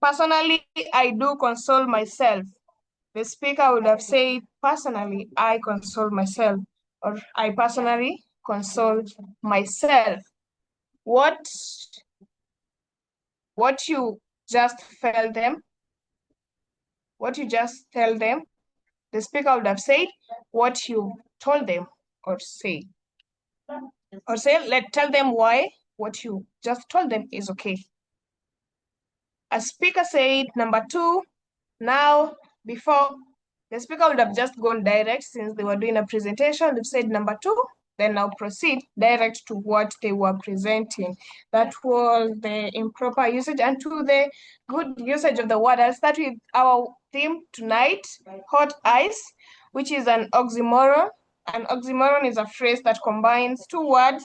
Personally, I do console myself. The speaker would have said, personally, I console myself, or I personally console myself. What you just tell them, the speaker would have said, what you told them, or say. Or say, tell them why what you just told them is okay. A speaker said, number 2, now, before, the speaker would have just gone direct since they were doing a presentation. They've said number 2, then now proceed direct to what they were presenting. That was the improper usage. And to the good usage of the word, I'll start with our theme tonight, hot ice, which is an oxymoron. An oxymoron is a phrase that combines two words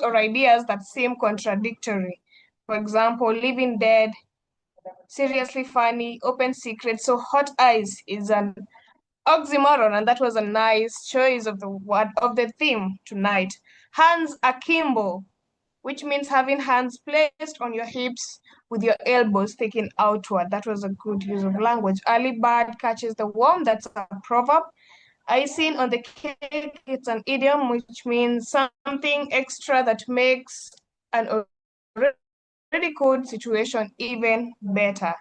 or ideas that seem contradictory. For example, living dead, seriously funny, open secret. So hot ice is an oxymoron, and that was a nice choice of the word of the theme tonight. Hands akimbo, which means having hands placed on your hips with your elbows taken outward. That was a good use of language. Early bird catches the worm. That's a proverb. Icing on the cake, it's an idiom which means something extra that makes an already good situation even better.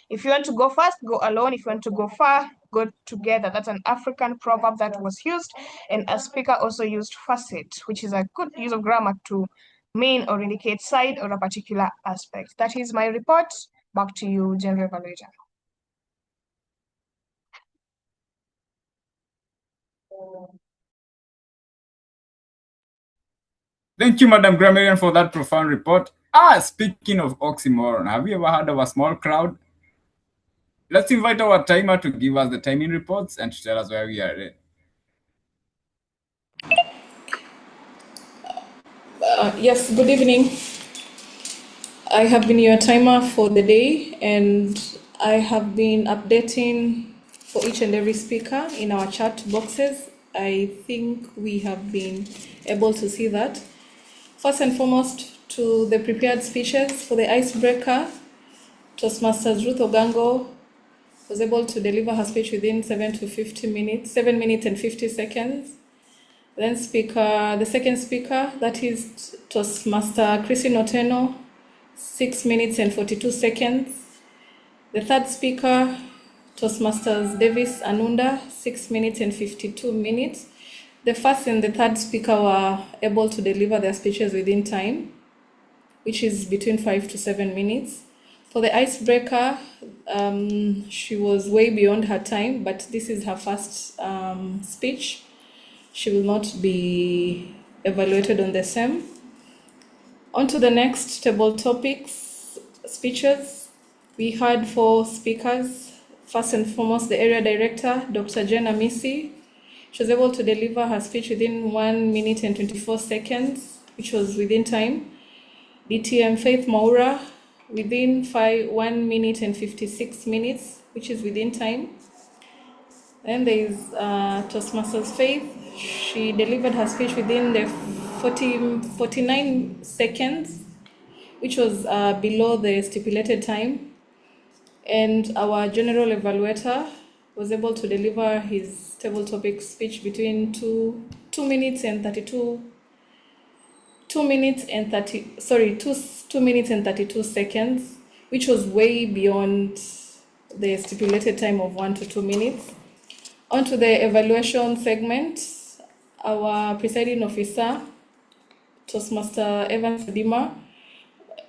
If you want to go fast, go alone. If you want to go far, go together. That's an African proverb that was used, and a speaker also used facet, which is a good use of grammar to mean or indicate side or a particular aspect. That is my report. Back to you, General Evaluator. Thank you, Madam Grammarian, for that profound report. Speaking of oxymoron, have you ever heard of a small crowd? Let's invite our timer to give us the timing reports and to tell us where we are at. Yes, good evening. I have been your timer for the day, and I have been updating for each and every speaker in our chat boxes. I think we have been able to see that. First and foremost, to the prepared speeches for the icebreaker, Toastmasters Ruth Ogango was able to deliver her speech within 7 minutes and 50 seconds. Then the second speaker, that is Toastmaster Christine Oteno, 6 minutes and 42 seconds. The third speaker, Toastmasters Davis Anunda, 6 minutes and 52 minutes. The first and the third speaker were able to deliver their speeches within time, which is between 5 to 7 minutes. For the icebreaker, she was way beyond her time, but this is her first speech. She will not be evaluated on the same. On to the next table topics, speeches. We had 4 speakers. First and foremost, the area director, Dr. Jen Amisi. She was able to deliver her speech within 1 minute and 24 seconds, which was within time. DTM Faith Maura within 1 minute and 56 minutes, which is within time. Then there is Toastmasters Faith. She delivered her speech within the 49 seconds, which was below the stipulated time. And our general evaluator was able to deliver his table topic speech between 2 minutes and 32 2 minutes and 30 sorry 2 minutes and 32 seconds, which was way beyond the stipulated time of 1 to 2 minutes. On to the evaluation segment, our presiding officer, Toastmaster Evans Dima,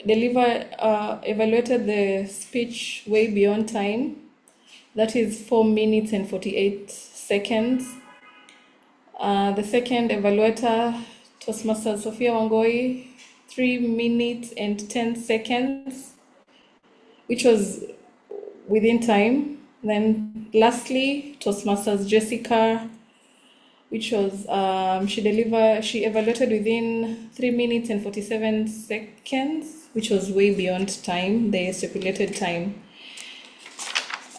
evaluated the speech way beyond time. That is 4 minutes and 48 seconds. The second evaluator, Toastmaster Sophia Wangoi, 3 minutes and 10 seconds, which was within time. Then lastly, Toastmasters Jessica, which was she evaluated within 3 minutes and 47 seconds, which was way beyond time, the stipulated time.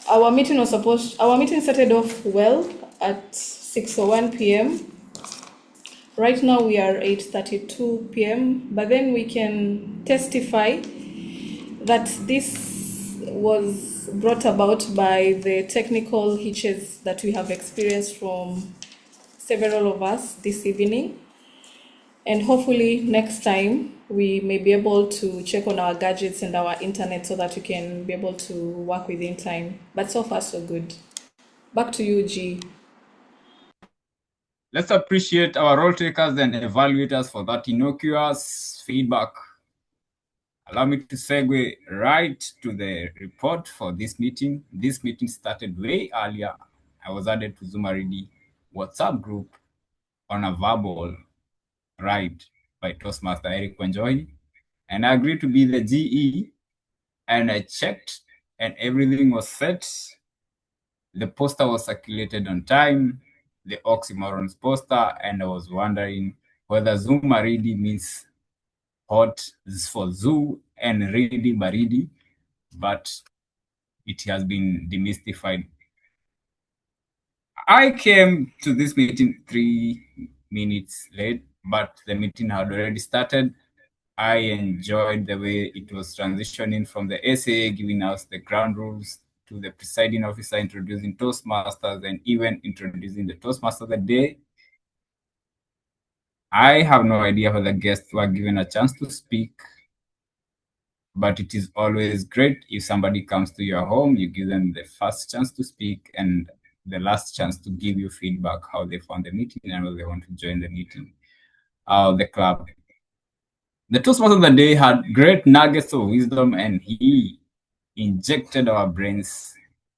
Our meeting started off well at 6:01 p.m. Right now we are 8:32 p.m., but then we can testify that this was brought about by the technical hitches that we have experienced from several of us this evening. And hopefully next time we may be able to check on our gadgets and our internet so that we can be able to work within time. But so far so good. Back to you, G. Let's appreciate our role takers and evaluators for that innocuous feedback. Allow me to segue right to the report for this meeting. This meeting started way earlier. I was added to Zumaridi WhatsApp group on a verbal ride by Toastmaster Eric Wanjohi, and I agreed to be the GE, and I checked and everything was set. The poster was circulated on time, the oxymorons poster, and I was wondering whether Zumaridi means hot for zoo and ready baridi, but it has been demystified. I came to this meeting 3 minutes late, but the meeting had already started. I enjoyed the way it was transitioning from the SAA giving us the ground rules to the presiding officer introducing Toastmasters and even introducing the Toastmaster of the day. I have no idea whether guests were given a chance to speak, but it is always great if somebody comes to your home, you give them the first chance to speak and the last chance to give you feedback, how they found the meeting and how they want to join the meeting, the club. The Toastmaster of the day had great nuggets of wisdom, and he injected our brains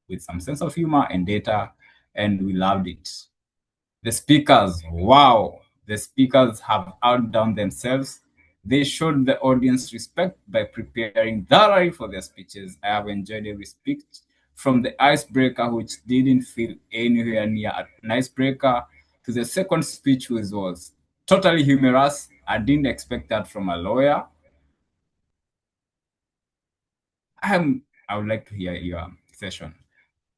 with some sense of humor and data, and we loved it. The speakers, wow, the speakers have outdone themselves. They showed the audience respect by preparing thoroughly for their speeches. I have enjoyed every speech, from the icebreaker, which didn't feel anywhere near an icebreaker, to the second speech, which was totally humorous. I didn't expect that from a lawyer. I would like to hear your session.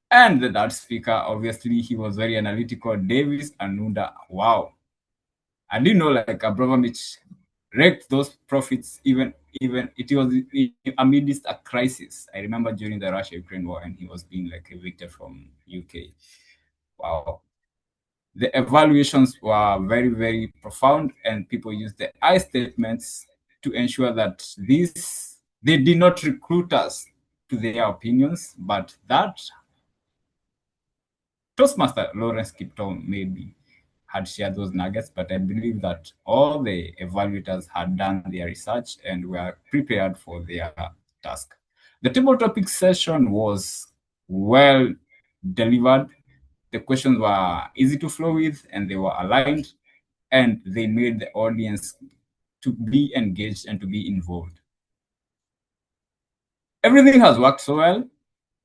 And the third speaker, obviously, he was very analytical. Davis Anuda, wow. I didn't know like Abramovich wrecked those profits even it was amidst a crisis. I remember during the Russia-Ukraine war, and he was being like evicted from UK. Wow. The evaluations were very, very profound, and people used the I statements to ensure that they did not recruit us to their opinions, but that Toastmaster Lawrence Kipton maybe had shared those nuggets, but I believe that all the evaluators had done their research and were prepared for their task. The table topic session was well delivered. The questions were easy to flow with, and they were aligned, and they made the audience to be engaged and to be involved. Everything has worked so well.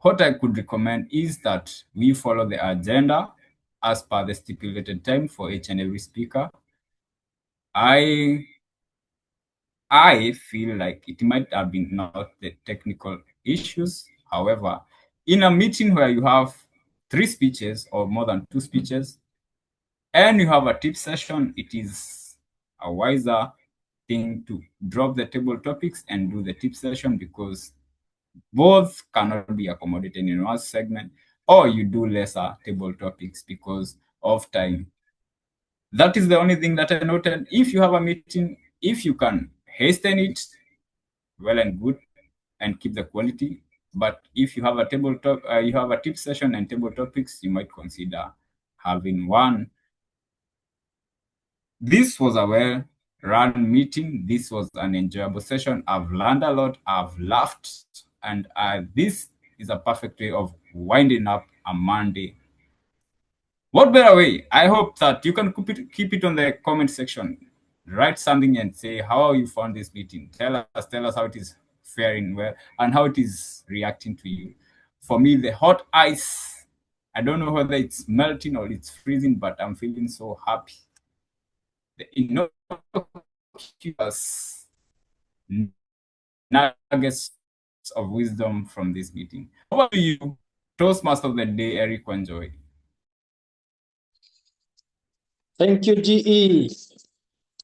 What I could recommend is that we follow the agenda as per the stipulated time for each and every speaker. I feel like it might have been not the technical issues. However, in a meeting where you have 3 speeches or more than 2 speeches, and you have a tip session, it is a wiser thing to drop the table topics and do the tip session, because both cannot be accommodated in one segment, or you do lesser table topics because of time. That is the only thing that I noted. If you have a meeting, if you can hasten it, well and good, and keep the quality. But if you have a you have a tip session and table topics, you might consider having one. This was a well-run meeting. This was an enjoyable session. I've learned a lot. I've laughed, and this is a perfect way of winding up a Monday. What better way? I hope that you can keep it on the comment section. Write something and say how you found this meeting. Tell us how it is faring well and how it is reacting to you. For me, the hot ice, I don't know whether it's melting or it's freezing, but I'm feeling so happy. The innocuous nuggets of wisdom from this meeting. Over to you, Toastmaster of the day, Eric Wanjoy. Thank you, GE,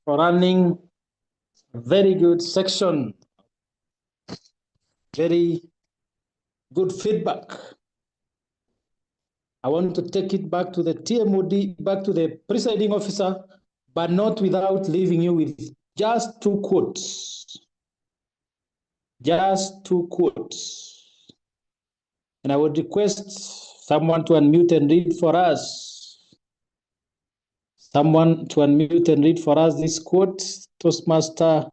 for running a very good section. Very good feedback. I want to take it back to the TMOD, back to the presiding officer, but not without leaving you with just 2 quotes. Just 2 quotes. And I would request someone to unmute and read for us. Someone to unmute and read for us this quote. Toastmaster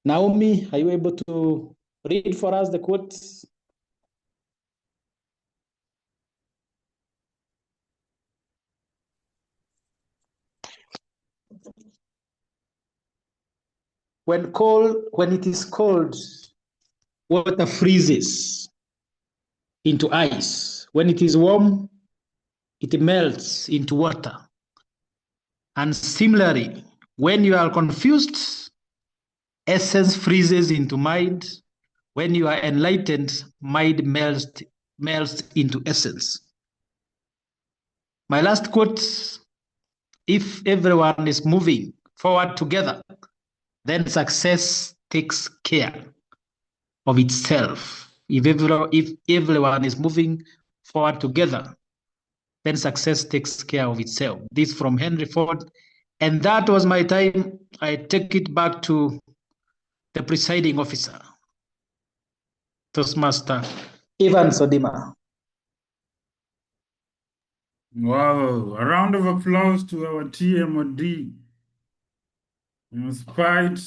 Naomi, are you able to read for us the quote? When it is cold, water freezes into ice. When it is warm, it melts into water. And similarly, when you are confused, essence freezes into mind. When you are enlightened, mind melts into essence. My last quote, if everyone is moving forward together, then success takes care of itself. If everyone is moving forward together, then success takes care of itself. This from Henry Ford. And that was my time. I take it back to the presiding officer, Toastmaster Ivan Sodima. Wow, a round of applause to our TMOD. In spite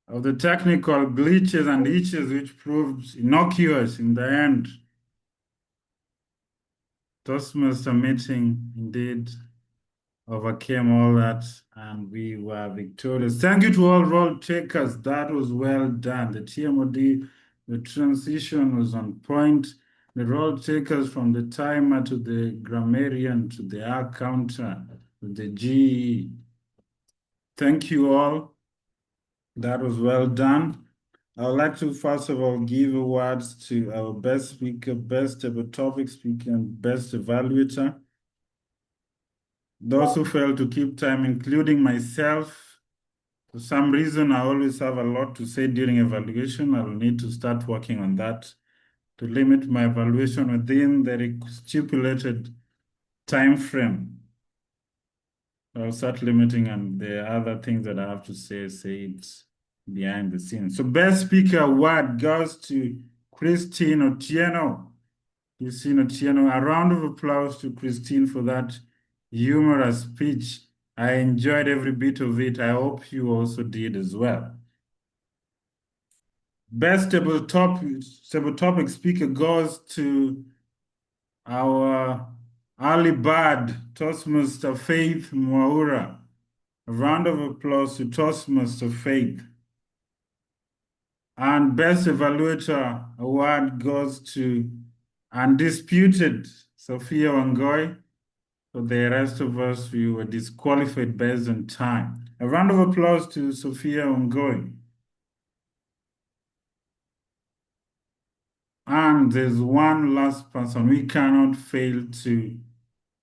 of the technical glitches and hitches which proved innocuous in the end, Toastmaster meeting indeed overcame all that and we were victorious. Thank you to all role takers. That was well done. The TMOD, the transition was on point. The role takers from the timer to the grammarian to the R counter to the GE. Thank you all. That was well done. I would like to first of all give awards to our best speaker, best topic speaker, and best evaluator. Those who failed to keep time, including myself. For some reason, I always have a lot to say during evaluation. I'll need to start working on that to limit my evaluation within the stipulated time frame. I'll start limiting and the other things that I have to say it behind the scenes. So best speaker award goes to Christine Otieno. Christine Otieno, a round of applause to Christine for that humorous speech. I enjoyed every bit of it. I hope you also did as well. Best table topic speaker goes to our early bird, Toastmaster Faith Mwaura. A round of applause to Toastmaster Faith. And Best Evaluator award goes to Undisputed Sophia Wangoi. For the rest of us, we were disqualified based on time. A round of applause to Sophia Wangoi. And there's one last person we cannot fail to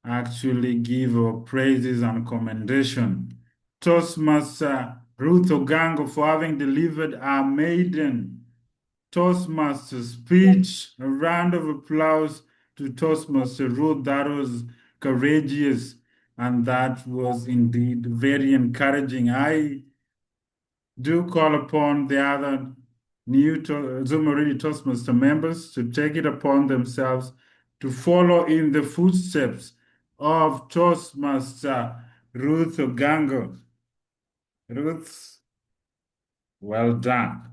actually give our praises and commendation. Toastmaster Ruth Ogango for having delivered our maiden Toastmaster speech. A round of applause to Toastmaster Ruth. That was courageous and that was indeed very encouraging. I do call upon the other new Zumaridi Toastmaster members to take it upon themselves to follow in the footsteps of Toastmaster Ruth Ogango. Ruth, well done.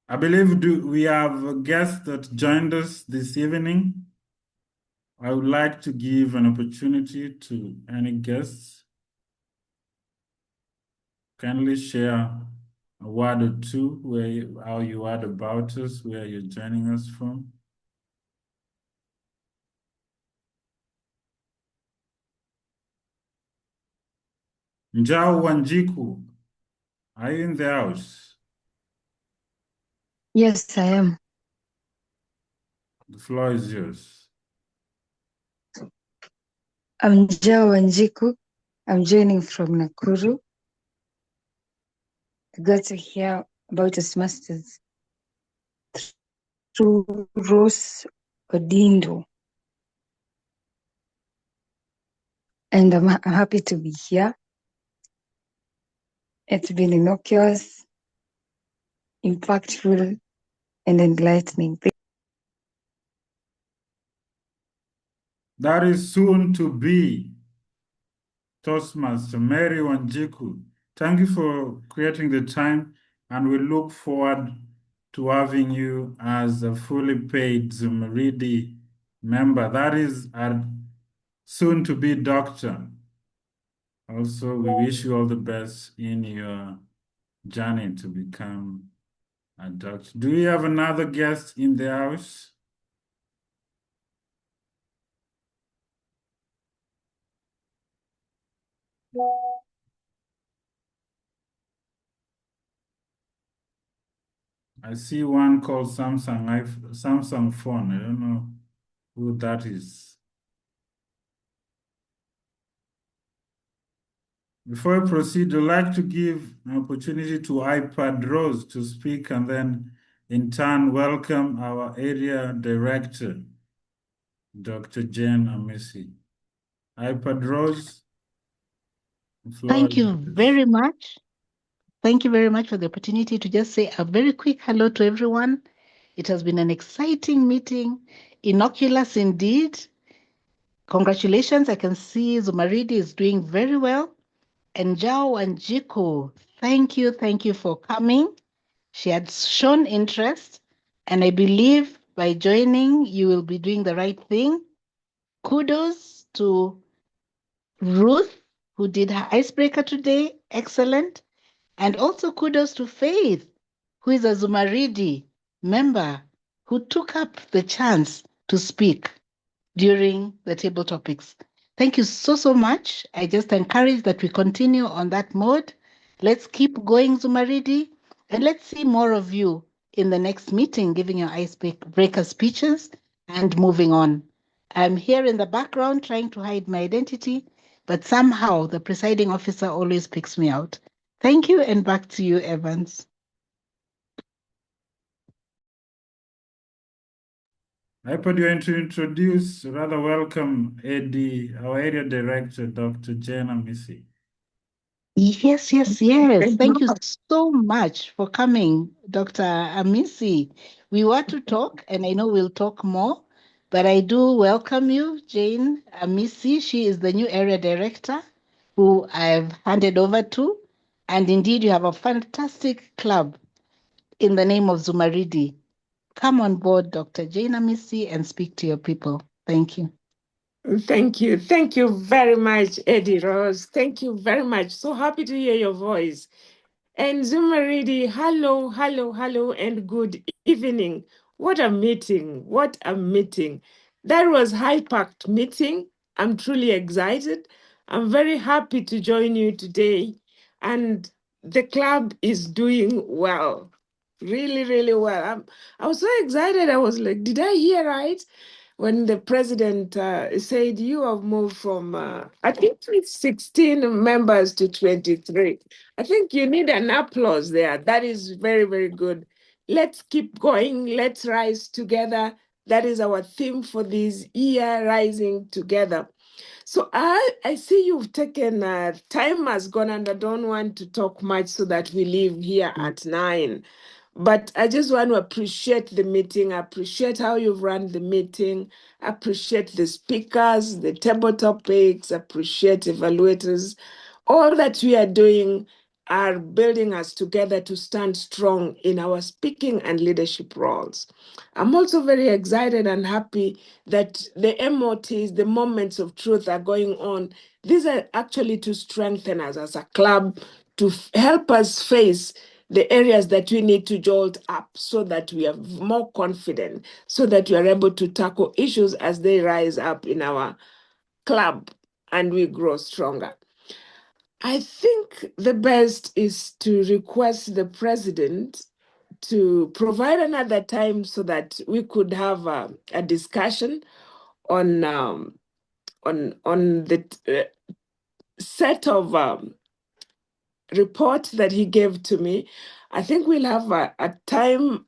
I believe we have a guest that joined us this evening. I would like to give an opportunity to any guests. Kindly share a word or two, how you heard about us, where you're joining us from. Njao Wanjiku, are you in the house? Yes, I am. The floor is yours. I'm Jao Wanjiku. I'm joining from Nakuru. I got to hear about Toastmasters through Rose Odindo. And I'm happy to be here. It's been innocuous, impactful, and enlightening. That is soon to be Toastmaster Mary Wanjiku. Thank you for creating the time, and we look forward to having you as a fully paid Zumaridi member. That is our soon to be doctor. Also, we wish you all the best in your journey to become a doctor. Do we have another guest in the house? I see one called Samsung phone. I don't know who that is. Before I proceed, I'd like to give an opportunity to iPad Rose to speak and then in turn welcome our area director, Dr. Jane Amesi. iPad Rose, the floor Thank is you yours. very much. Thank you very much for the opportunity to just say a very quick hello to everyone. It has been an exciting meeting, innocuous indeed. Congratulations, I can see Zumaridi is doing very well. And Jao and Jiko, thank you for coming. She had shown interest, and I believe by joining, you will be doing the right thing. Kudos to Ruth, who did her icebreaker today. Excellent. And also kudos to Faith, who is a Zumaridi member who took up the chance to speak during the table topics. Thank you so much. I just encourage that we continue on that mode. Let's keep going, Zumaridi, and let's see more of you in the next meeting, giving your icebreaker speeches and moving on. I'm here in the background trying to hide my identity, but somehow the presiding officer always picks me out. Thank you, and back to you, Evans. iPad, you're to introduce, rather welcome our area director, Dr. Jane Amesi. Yes. Thank you so much for coming, Dr. Amisi. We want to talk, and I know we'll talk more, but I do welcome you, Jane Amisi. She is the new area director who I've handed over to. And indeed, you have a fantastic club in the name of Zumaridi. Come on board, Dr. Jane Amisi, and speak to your people. Thank you. Thank you. Thank you very much, Eddie Rose. Thank you very much. So happy to hear your voice. And Zumaridi, hello, hello, hello, and good evening. What a meeting. What a meeting. That was high-packed meeting. I'm truly excited. I'm very happy to join you today. And the club is doing well. Really, really well. I was so excited. I was like, did I hear right? When the president said you have moved from, I think it's 16 members to 23. I think you need an applause there. That is very, very good. Let's keep going. Let's rise together. That is our theme for this year, rising together. So I see you've taken, time has gone and I don't want to talk much so that we leave here at 9. But I just want to appreciate the meeting, appreciate how you've run the meeting, appreciate the speakers, the table topics, appreciate evaluators. All that we are doing are building us together to stand strong in our speaking and leadership roles. I'm also very excited and happy that the MOTs, the moments of truth, are going on. These are actually to strengthen us as a club, to help us face the areas that we need to jolt up so that we are more confident, so that we are able to tackle issues as they rise up in our club and we grow stronger. I think the best is to request the president to provide another time so that we could have a discussion on the set of report that he gave to me. I think we'll have a time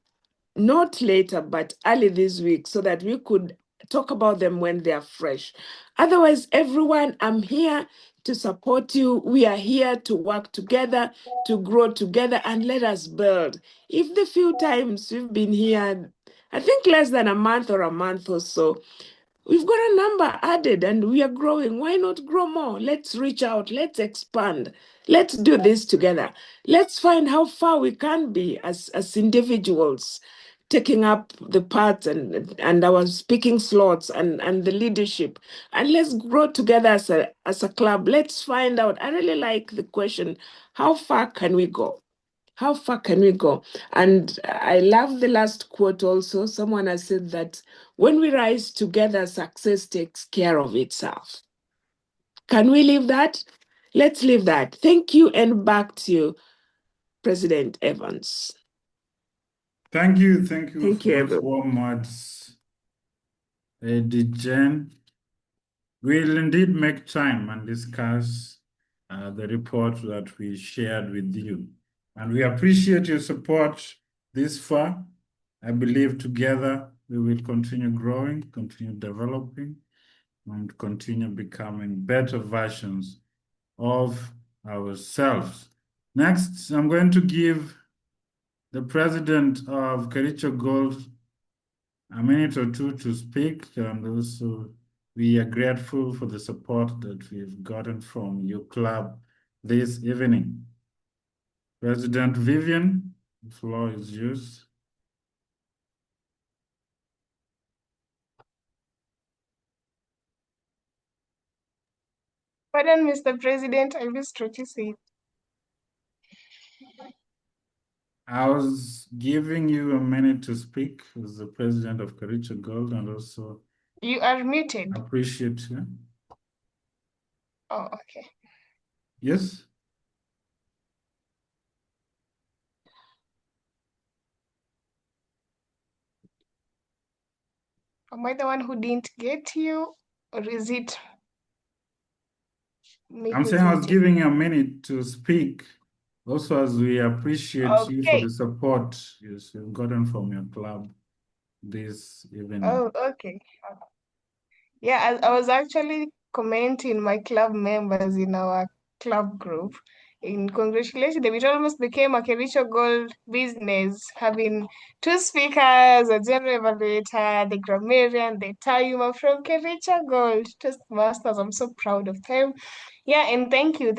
not later, but early this week so that we could talk about them when they are fresh. Otherwise, everyone, I'm here to support you. We are here to work together, to grow together, and let us build. If the few times we've been here, I think less than a month or so, we've got a number added and we are growing. Why not grow more? Let's reach out. Let's expand. Let's do this together. Let's find how far we can be as individuals, taking up the parts and our speaking slots and the leadership. And let's grow together as a club. Let's find out. I really like the question, how far can we go? How far can we go? And I love the last quote also. Someone has said that when we rise together, success takes care of itself. Can we leave that? Let's leave that. Thank you, and back to you, President Evans. Thank you. Thank you Thank for you, those everyone. warm words, Eddie Jen. We'll indeed make time and discuss the report that we shared with you. And we appreciate your support this far. I believe together we will continue growing, continue developing, and continue becoming better versions of ourselves. Next, I'm going to give the president of Kericho Gold a minute or two to speak, and also we are grateful for the support that we've gotten from your club this evening. President Vivian, the floor is yours. Pardon, Mr. President, I missed what you said. I was giving you a minute to speak as the president of Kericho Gold, and also You are muted. appreciate you. Oh, okay. Yes? Am I the one who didn't get you, or is it me I'm who's saying I was muted? giving you a minute to speak. Also, as we appreciate you for Okay. the support you've gotten from your club this evening. Oh, okay. Yeah, I was actually commenting my club members in our club group in congratulating them. It almost became a Kericho Gold business, having two speakers, a general evaluator, the grammarian, the timer from Kericho Gold Toastmasters. I'm so proud of them. Yeah, and thank you,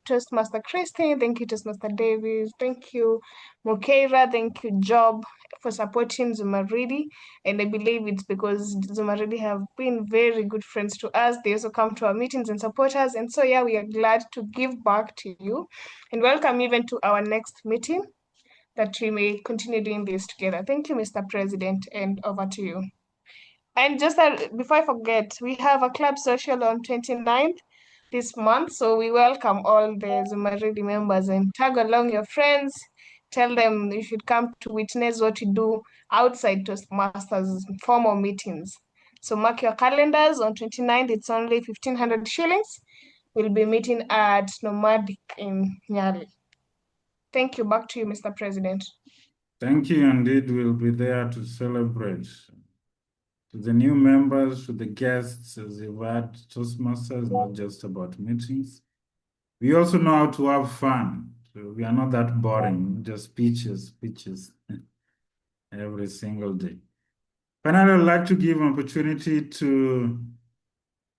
Toastmaster Christine, thank you, Toastmaster Davis, thank you, Mokeira, thank you, Job, for supporting Zumaridi. And I believe it's because Zumaridi have been very good friends to us. They also come to our meetings and support us. And so, yeah, we are glad to give back to you and welcome even to our next meeting that we may continue doing this together. Thank you, Mr. President, and over to you. And just before I forget, we have a club social on 29th this month. So we welcome all the Zumaridi members and tag along your friends. Tell them you should come to witness what we do outside Toastmasters formal meetings. So mark your calendars. On 29th, it's only 1,500 shillings. We'll be meeting at Nomadic in Nyali. Thank you. Back to you, Mr. President. Thank you. Indeed, we'll be there to celebrate. To the new members, to the guests, as you've heard, Toastmasters, not just about meetings. We also know how to have fun. So we are not that boring, just speeches every single day. Finally, I'd like to give an opportunity to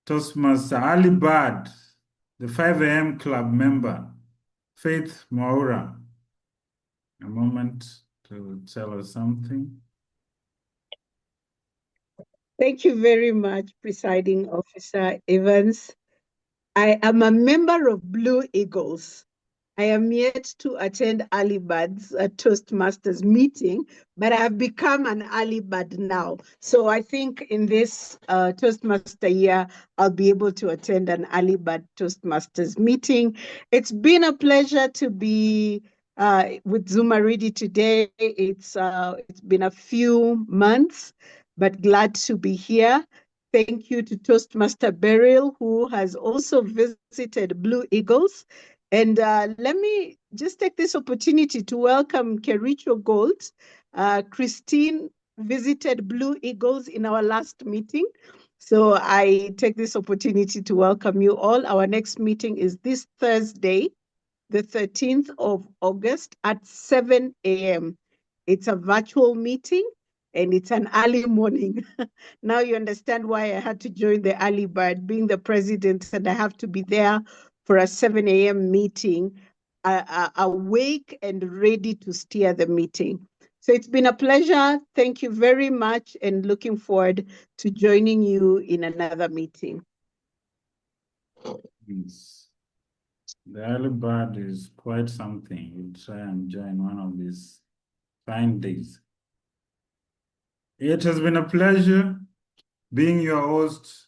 Toastmaster Ali Bad, the 5 a.m. club member, Faith Maura. A moment to tell us something. Thank you very much, Presiding Officer Evans. I am a member of Blue Eagles. I am yet to attend early birds Toastmasters meeting, but I have become an early bird now. So I think in this Toastmaster year, I'll be able to attend an early bird Toastmasters meeting. It's been a pleasure to be with Zumaridi today. It's been a few months, but glad to be here. Thank you to Toastmaster Beryl, who has also visited Blue Eagles. And let me just take this opportunity to welcome Kericho Gold. Christine visited Blue Eagles in our last meeting. So I take this opportunity to welcome you all. Our next meeting is this Thursday, the 13th of August at 7 a.m. It's a virtual meeting and it's an early morning. Now you understand why I had to join the early bird, being the president, and I have to be there for a 7 a.m. meeting, awake and ready to steer the meeting. So it's been a pleasure. Thank you very much, and looking forward to joining you in another meeting. Yes. The early bird is quite something. We'll try and join one of these fine days. It has been a pleasure being your host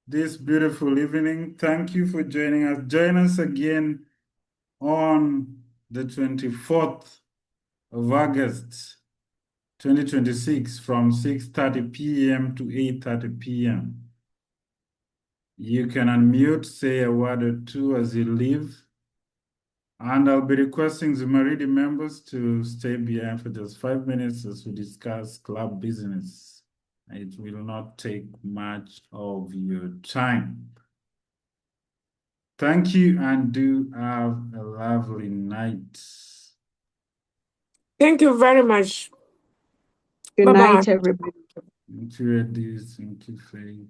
this beautiful evening. Thank you for joining us. Join us again on the 24th of August, 2026 from 6:30 p.m. to 8:30 p.m. You can unmute, say a word or two as you leave. And I'll be requesting Zumaridi members to stay behind for just 5 minutes as we discuss club business. It will not take much of your time. Thank you and do have a lovely night. Thank you very much. Good Bye-bye. night, everybody. Thank you, Edith. Thank you, Faith.